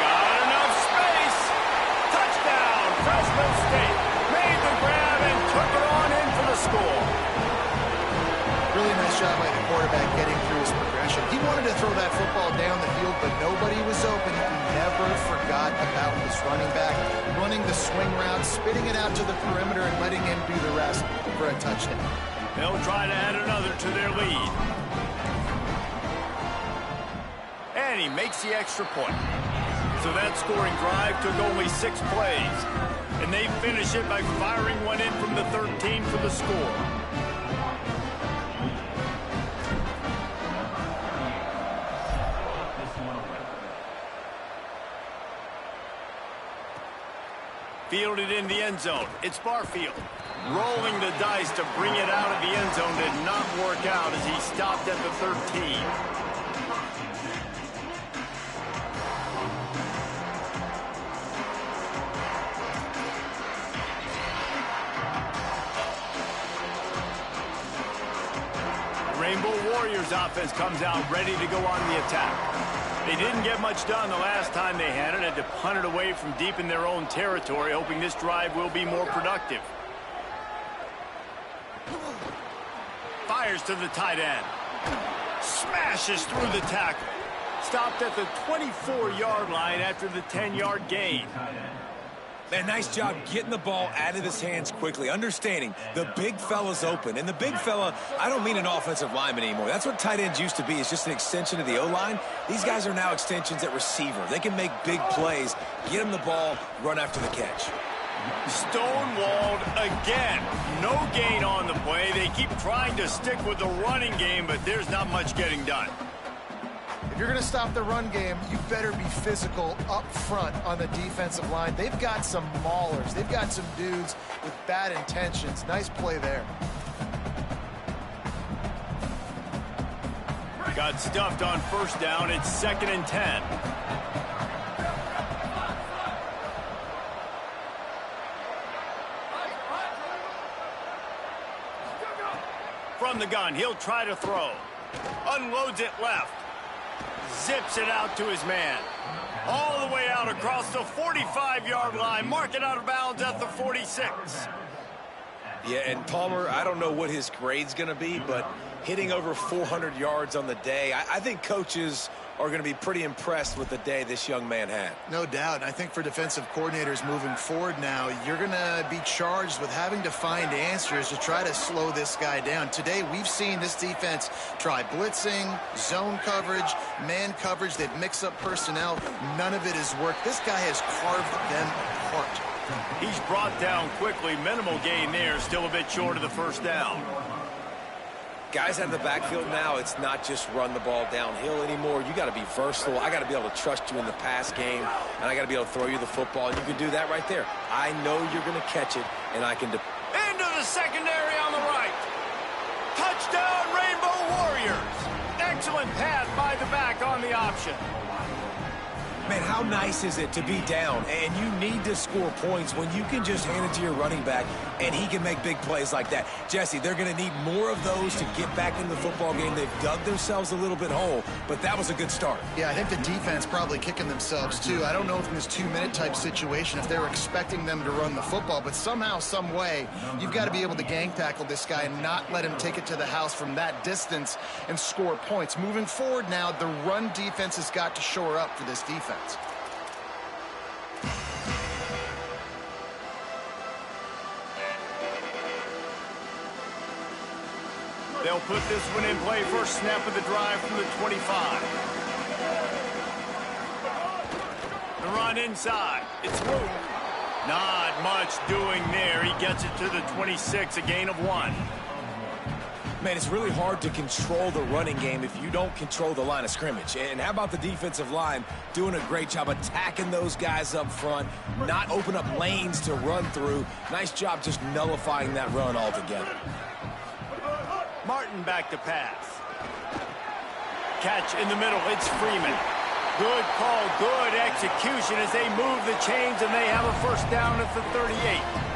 Got enough space. Touchdown, Fresno State. Made the grab and took it on in for the score. Really nice job by the quarterback getting through his progression. He wanted to throw that football down the field, but nobody was open. He never forgot about his running back, running the swing route, spitting it out to the perimeter, and letting him do the rest for a touchdown. They'll try to add another to their lead. And he makes the extra point. So that scoring drive took only 6 plays. And they finish it by firing one in from the 13 for the score. Fielded in the end zone. It's Barfield. Rolling the dice to bring it out of the end zone did not work out as he stopped at the 13. Warriors offense comes out ready to go on the attack. They didn't get much done the last time they had it to punt it away from deep in their own territory, hoping this drive will be more productive. Fires to the tight end. Smashes through the tackle. Stopped at the 24-yard line after the 10-yard gain. Man, nice job getting the ball out of his hands quickly, understanding the big fella's open. And the big fella, I don't mean an offensive lineman anymore. That's what tight ends used to be. It's just an extension of the O-line. These guys are now extensions at receiver. They can make big plays, get him the ball, run after the catch. Stonewalled again. No gain on the play. They keep trying to stick with the running game, but there's not much getting done. If you're going to stop the run game, you better be physical up front on the defensive line. They've got some maulers. They've got some dudes with bad intentions. Nice play there. Got stuffed on first down. It's 2nd and 10. From the gun, he'll try to throw. Unloads it left. Zips it out to his man. All the way out across the 45-yard line. Mark it out of bounds at the 46. Yeah, and Palmer, I don't know what his grade's going to be, but hitting over 400 yards on the day, I think coaches are going to be pretty impressed with the day this young man had. No doubt. And I think for defensive coordinators moving forward now, you're going to be charged with having to find answers to try to slow this guy down. Today, we've seen this defense try blitzing, zone coverage, man coverage. They've mixed up personnel. None of it has worked. This guy has carved them apart. He's brought down quickly. Minimal gain there. Still a bit short of the first down. Guys out of the backfield now, it's not just run the ball downhill anymore. You got to be versatile. I got to be able to trust you in the pass game, and I got to be able to throw you the football, and you can do that right there. I know you're going to catch it, and I can... Into the secondary on the right. Touchdown, Rainbow Warriors. Excellent pass by the back on the option. Man, how nice is it to be down, and you need to score points when you can just hand it to your running back, and he can make big plays like that. Jesse, they're going to need more of those to get back in the football game. They've dug themselves a little bit whole, but that was a good start. Yeah, I think the defense probably kicking themselves, too. I don't know if in this 2-minute type situation, if they were expecting them to run the football, but somehow, some way, you've got to be able to gang tackle this guy and not let him take it to the house from that distance and score points. Moving forward now, the run defense has got to shore up for this defense. They'll put this one in play. First snap of the drive from the 25. The run inside. It's Root. Not much doing there. He gets it to the 26, a gain of 1. Man, it's really hard to control the running game if you don't control the line of scrimmage. And how about the defensive line doing a great job attacking those guys up front, not open up lanes to run through. Nice job just nullifying that run altogether. Martin back to pass. Catch in the middle. It's Freeman. Good call, good execution as they move the chains, and they have a first down at the 38.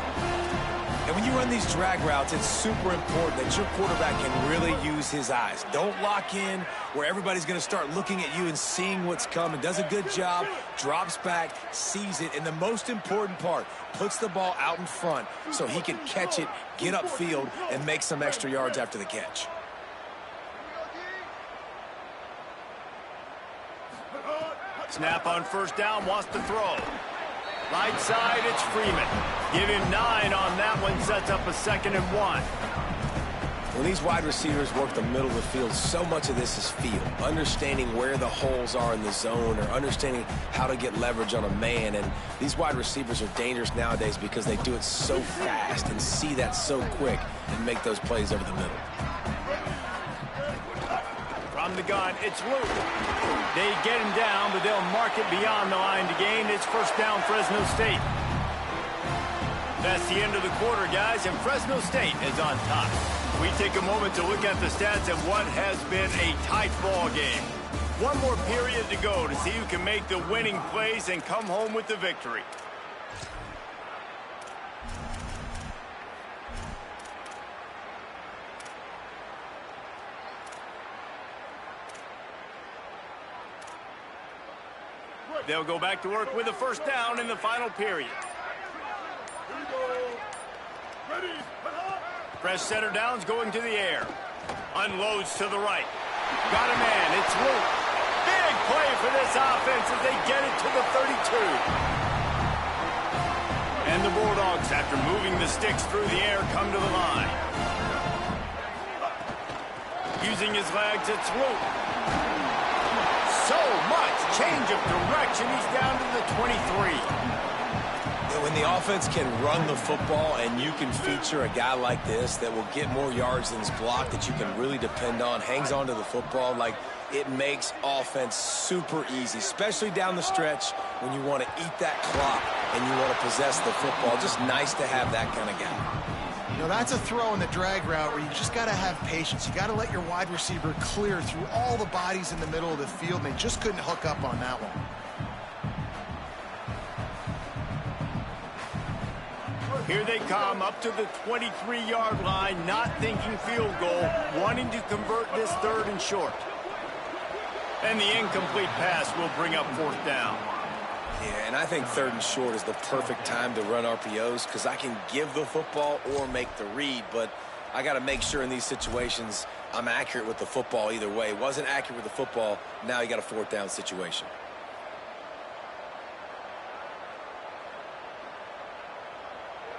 And when you run these drag routes, it's super important that your quarterback can really use his eyes. Don't lock in where everybody's going to start looking at you and seeing what's coming. Does a good job, drops back, sees it, and the most important part, puts the ball out in front so he can catch it, get upfield, and make some extra yards after the catch. Snap on first down, wants to throw. Right side, it's Freeman. Give him 9 on that one, sets up a 2nd and 1. When these wide receivers work the middle of the field, so much of this is feel. Understanding where the holes are in the zone or understanding how to get leverage on a man. And these wide receivers are dangerous nowadays because they do it so fast and see that so quick and make those plays over the middle. From the gun, it's Luke. They get him down, but they'll mark it beyond the line to gain. It's first down, Fresno State. That's the end of the quarter, guys, and Fresno State is on top. We take a moment to look at the stats of what has been a tight ball game. One more period to go to see who can make the winning plays and come home with the victory. They'll go back to work with a first down in the final period. Fresh setter downs going to the air. Unloads to the right. Got a man. It's Luke. Big play for this offense as they get it to the 32. And the Bulldogs, after moving the sticks through the air, come to the line. Using his legs, it's Luke. So much change of direction. He's down to the 23. When the offense can run the football and you can feature a guy like this that will get more yards than his block, that you can really depend on, hangs on to the football, like it makes offense super easy, especially down the stretch when you want to eat that clock and you want to possess the football. Just nice to have that kind of guy. You know, that's a throw in the drag route where you just got to have patience. You got to let your wide receiver clear through all the bodies in the middle of the field, and they just couldn't hook up on that one. Here they come up to the 23-yard line, not thinking field goal, wanting to convert this 3rd and short. And the incomplete pass will bring up 4th down. Yeah, and I think 3rd and short is the perfect time to run RPOs because I can give the football or make the read, but I got to make sure in these situations I'm accurate with the football either way. Wasn't accurate with the football, now you got a 4th down situation.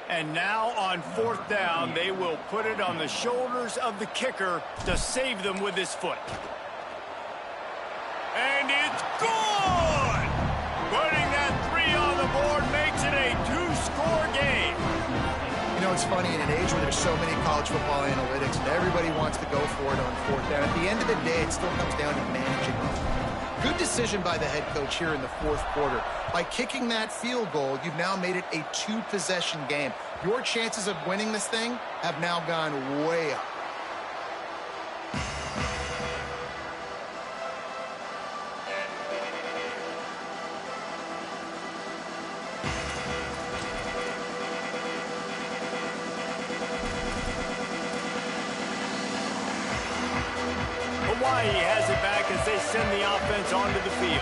And now on 4th down, they will put it on the shoulders of the kicker to save them with his foot. And it's good! Putting that 3 on the board makes it a 2-score game. You know, it's funny, in an age where there's so many college football analytics and everybody wants to go for it on 4th down, at the end of the day, it still comes down to managing it. Good decision by the head coach here in the 4th quarter. By kicking that field goal, you've now made it a 2-possession game. Your chances of winning this thing have now gone way up. Hawaii has it back as they send the offense onto the field.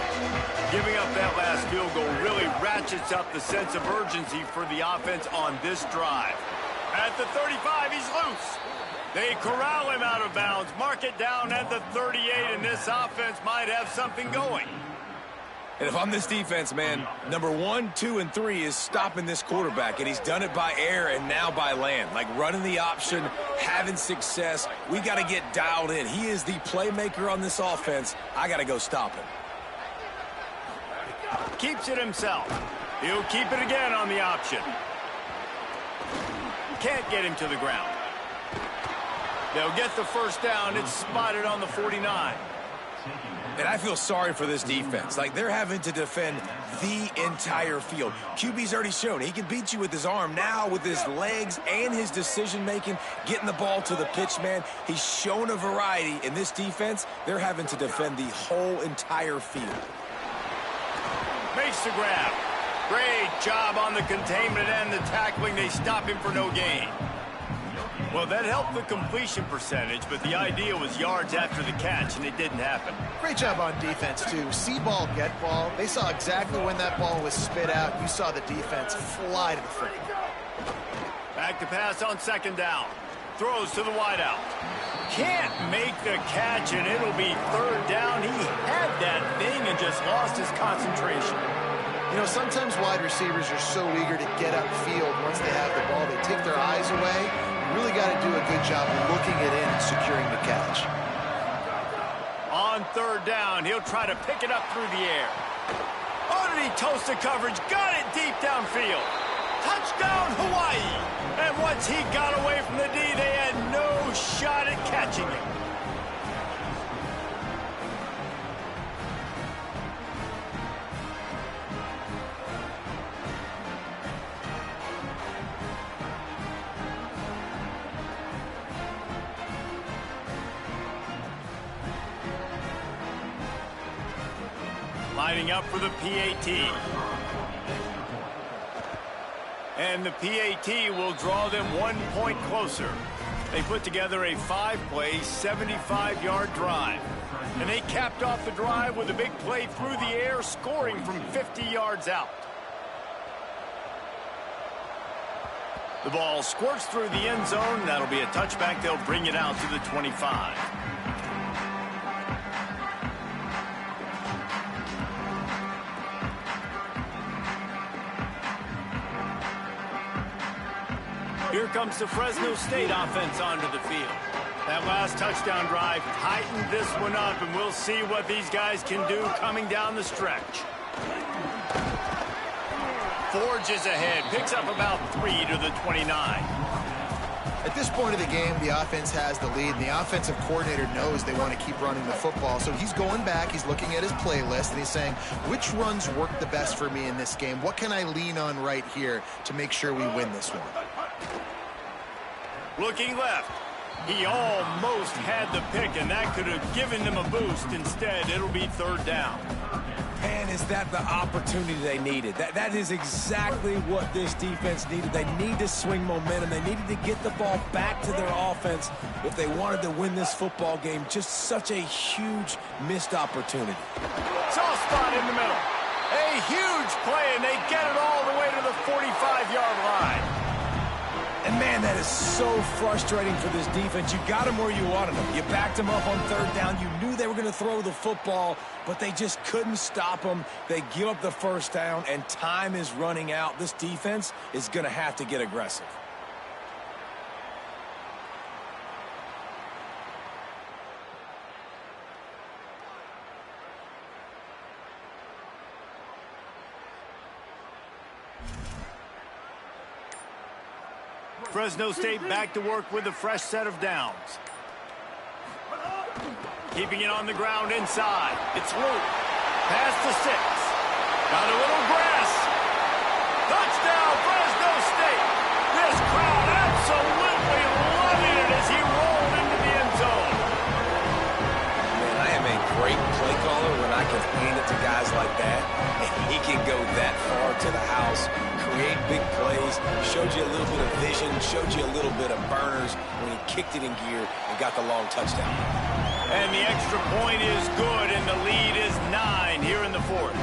Giving up that last field goal really ratchets up the sense of urgency for the offense on this drive. At the 35, he's loose. They corral him out of bounds, mark it down at the 38, and this offense might have something going. And if I'm this defense, man, number 1, 2, and 3 is stopping this quarterback, and he's done it by air and now by land. Like running the option, having success. We got to get dialed in. He is the playmaker on this offense. I got to go stop him. Keeps it himself. He'll keep it again on the option. Can't get him to the ground. They'll get the first down. It's spotted on the 49. And I feel sorry for this defense. Like, they're having to defend the entire field. QB's already shown he can beat you with his arm. Now, with his legs and his decision-making, getting the ball to the pitch, man, he's shown a variety. In this defense, they're having to defend the whole entire field. Makes the grab. Great job on the containment and the tackling. They stop him for no gain. Well, that helped the completion percentage, but the idea was yards after the catch, and it didn't happen. Great job on defense, too. See ball, get ball. They saw exactly when that ball was spit out. You saw the defense fly to the football. Back to pass on 2nd down. Throws to the wideout. Can't make the catch, and it'll be 3rd down. He had that thing and just lost his concentration. You know, sometimes wide receivers are so eager to get upfield once they have the ball. They take their eyes away. You really got to do a good job looking it in and securing the catch. On 3rd down, he'll try to pick it up through the air. Oh, did he toast the coverage? Got it deep downfield. Touchdown, Hawaii! And once he got away from the D, they had no shot at catching him. Lining up for the PAT. And the PAT will draw them 1 point closer. They put together a 5-play, 75-yard drive. And they capped off the drive with a big play through the air, scoring from 50 yards out. The ball squirts through the end zone. That'll be a touchback. They'll bring it out to the 25. Here comes the Fresno State offense onto the field. That last touchdown drive tightened this one up, and we'll see what these guys can do coming down the stretch. Forges ahead, picks up about 3 to the 29. At this point of the game, the offense has the lead, and the offensive coordinator knows they want to keep running the football. So he's going back, he's looking at his playlist, and he's saying, which runs work the best for me in this game? What can I lean on right here to make sure we win this one? Looking left. He almost had the pick, and that could have given them a boost. Instead, it'll be third down. Man, is that the opportunity they needed? That is exactly what this defense needed. They need to swing momentum. They needed to get the ball back to their offense if they wanted to win this football game. Just such a huge missed opportunity. Soft spot in the middle. A huge play, and they get it all the way to the 45-yard line. And, man, that is so frustrating for this defense. You got them where you wanted them. You backed them up on third down. You knew they were going to throw the football, but they just couldn't stop them. They give up the first down, and time is running out. This defense is going to have to get aggressive. Fresno State back to work with a fresh set of downs. Keeping it on the ground inside. It's Luke. Pass to 6. Got a little grass. Touchdown, Fresno State. This crowd absolutely loving it as he rolled into the end zone. Man, I am a great play caller when I can hand it to guys like that. And he can go that far to the house, create big plays, showed you a little bit of vision, showed you a little bit of burners when he kicked it in gear and got the long touchdown. And the extra point is good, and the lead is 9 here in the fourth.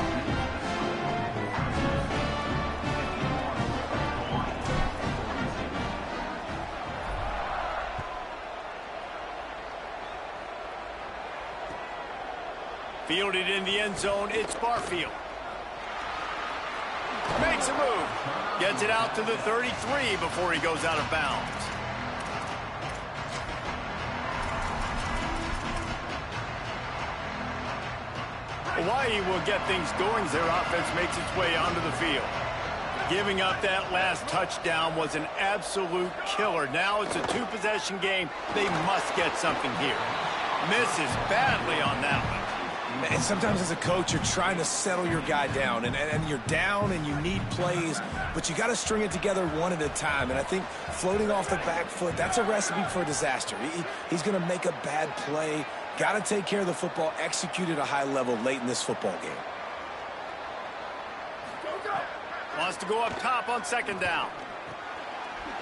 Fielded in the end zone, it's Barfield. Makes a move. Gets it out to the 33 before he goes out of bounds. Hawaii will get things going as their offense makes its way onto the field. Giving up that last touchdown was an absolute killer. Now it's a 2-possession game. They must get something here. Misses badly on that one. And sometimes as a coach, you're trying to settle your guy down, and you're down and you need plays, but you got to string it together one at a time. And I think floating off the back foot, that's a recipe for disaster. He's going to make a bad play. Got to take care of the football, execute at a high level late in this football game. Wants to go up top on second down.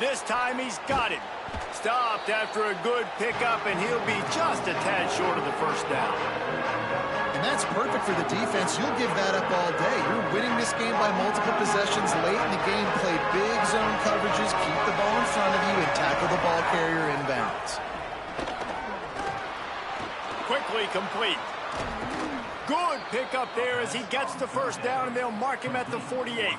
This time he's got it. Stopped after a good pickup, and he'll be just a tad short of the first down. And that's perfect for the defense. You'll give that up all day. You're winning this game by multiple possessions late in the game. Play big zone coverages, keep the ball in front of you, and tackle the ball carrier inbounds. Quickly complete. Good pickup there as he gets the first down, and they'll mark him at the 48.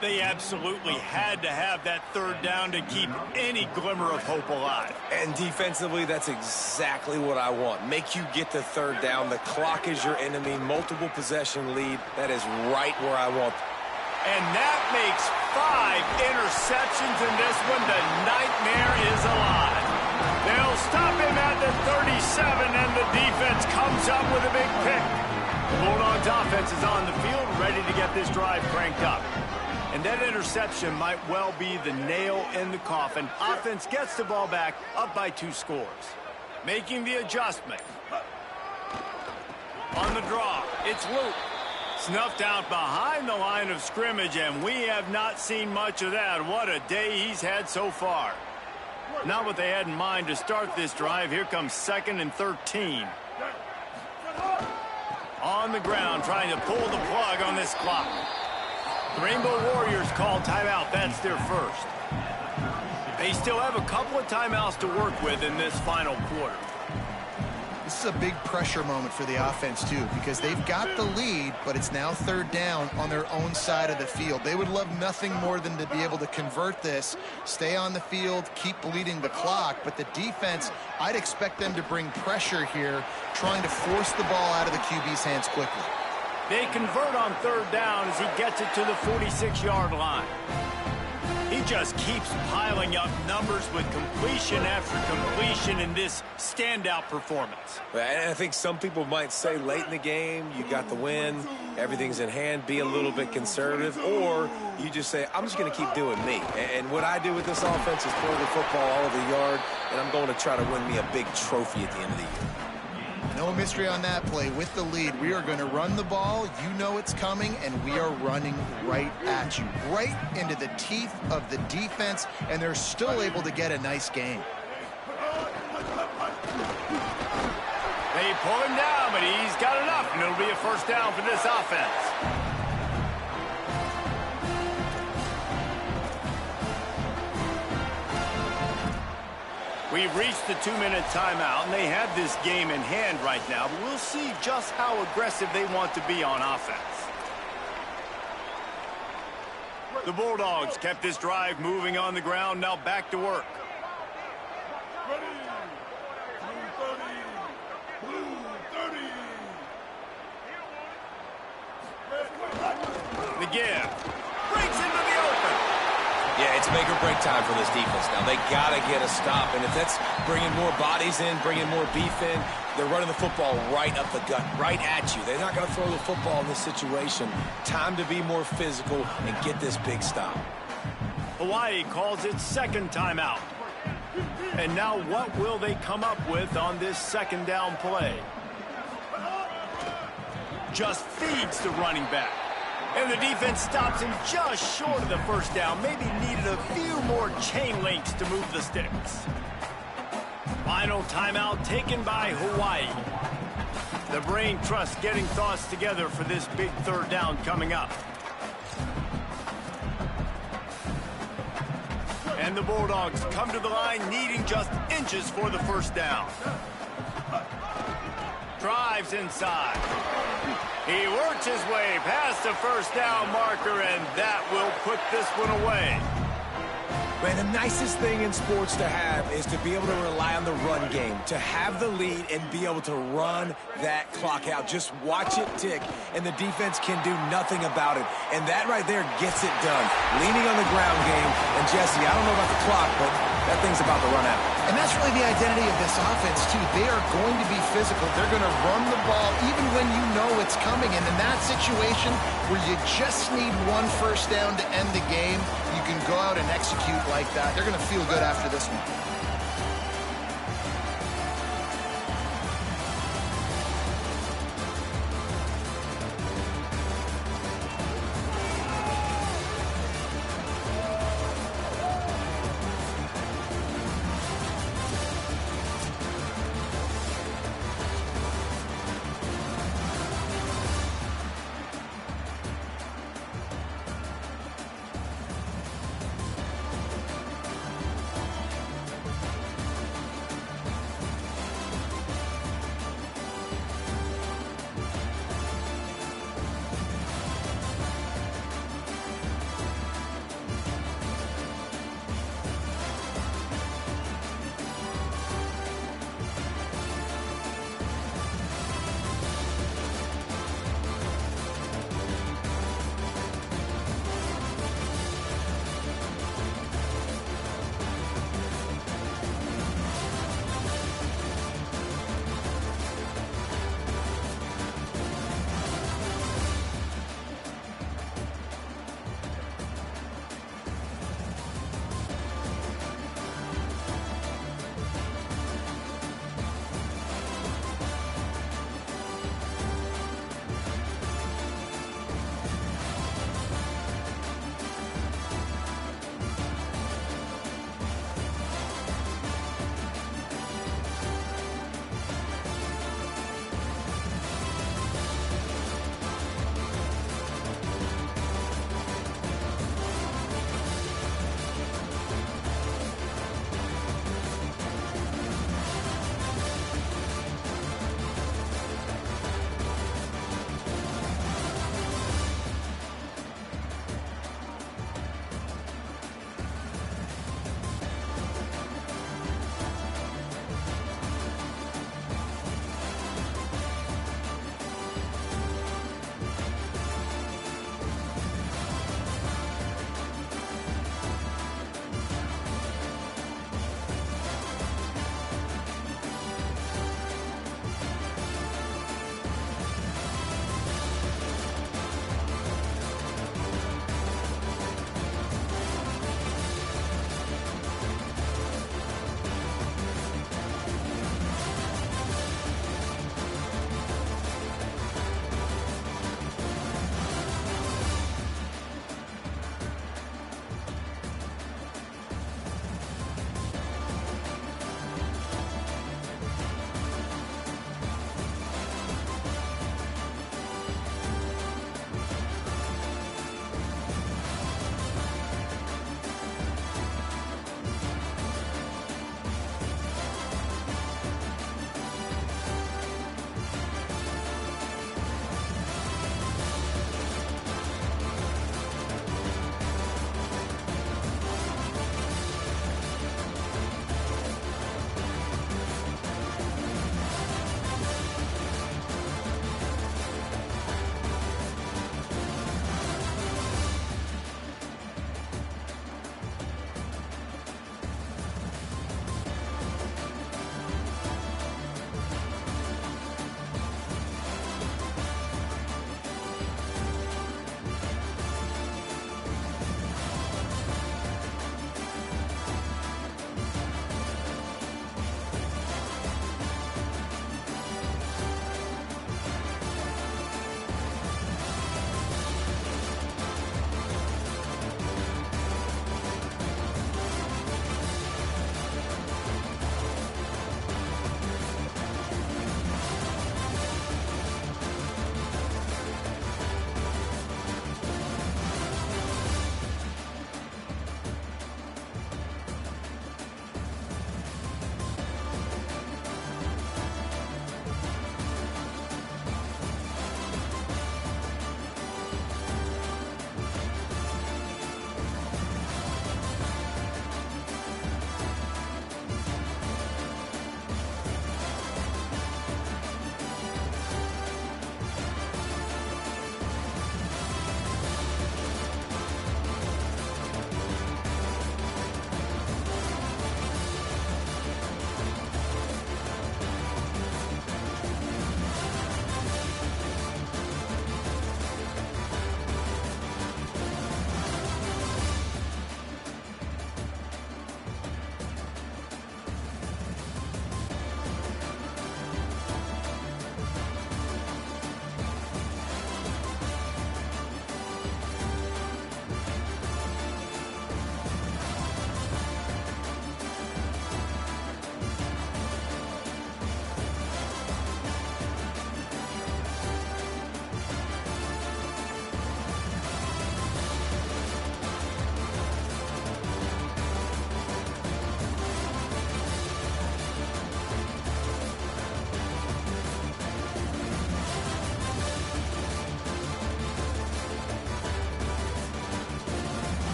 They absolutely had to have that third down to keep any glimmer of hope alive. And defensively, that's exactly what I want. Make you get the third down. The clock is your enemy. Multiple possession lead. That is right where I want. And that makes 5 interceptions in this one. The nightmare is alive. They'll stop him at the 37, and the defense comes up with a big pick. The Bulldogs offense is on the field, ready to get this drive cranked up. And that interception might well be the nail in the coffin. Offense gets the ball back, up by 2 scores. Making the adjustment. On the draw, it's Luke. Snuffed out behind the line of scrimmage, and we have not seen much of that. What a day he's had so far. Not what they had in mind to start this drive. Here comes 2nd and 13. On the ground, trying to pull the plug on this clock. The Rainbow Warriors call timeout. That's their first. They still have a couple of timeouts to work with in this final quarter. This is a big pressure moment for the offense, too, because they've got the lead, but it's now 3rd down on their own side of the field. They would love nothing more than to be able to convert this, stay on the field, keep bleeding the clock. But the defense, I'd expect them to bring pressure here, trying to force the ball out of the QB's hands quickly. They convert on 3rd down as he gets it to the 46-yard line. He just keeps piling up numbers with completion after completion in this standout performance. And I think some people might say late in the game, you got the win, everything's in hand, be a little bit conservative, or you just say, I'm just going to keep doing me. And what I do with this offense is throw the football all over the yard, and I'm going to try to win me a big trophy at the end of the year. No mystery on that play. With the lead, we are going to run the ball. You know it's coming, and we are running right at you, right into the teeth of the defense, and they're still able to get a nice game. They pull him down, but he's got enough, and it'll be a 1st down for this offense. We've reached the 2-minute timeout, and they have this game in hand right now, but we'll see just how aggressive they want to be on offense. The Bulldogs kept this drive moving on the ground, now back to work. The give. Breaks into the open. Yeah, it's make or break time for this defense. Now, they got to get a stop. And if that's bringing more bodies in, bringing more beef in, they're running the football right up the gut, right at you. They're not going to throw the football in this situation. Time to be more physical and get this big stop. Hawaii calls its 2nd timeout. And now what will they come up with on this 2nd down play? Just feeds the running back. And the defense stops him just short of the 1st down. Maybe needed a few more chain links to move the sticks. Final timeout taken by Hawaii. The brain trust getting thoughts together for this big 3rd down coming up. And the Bulldogs come to the line needing just inches for the 1st down. Drives inside. He works his way past the 1st down marker, and that will put this one away. Man, the nicest thing in sports to have is to be able to rely on the run game, to have the lead and be able to run that clock out. Just watch it tick, and the defense can do nothing about it. And that right there gets it done. Leaning on the ground game. And Jesse, I don't know about the clock, but that thing's about to run out. And that's really the identity of this offense, too. They are going to be physical. They're going to run the ball even when you know it's coming. And in that situation where you just need one 1st down to end the game, you can go out and execute like that. They're going to feel good after this one.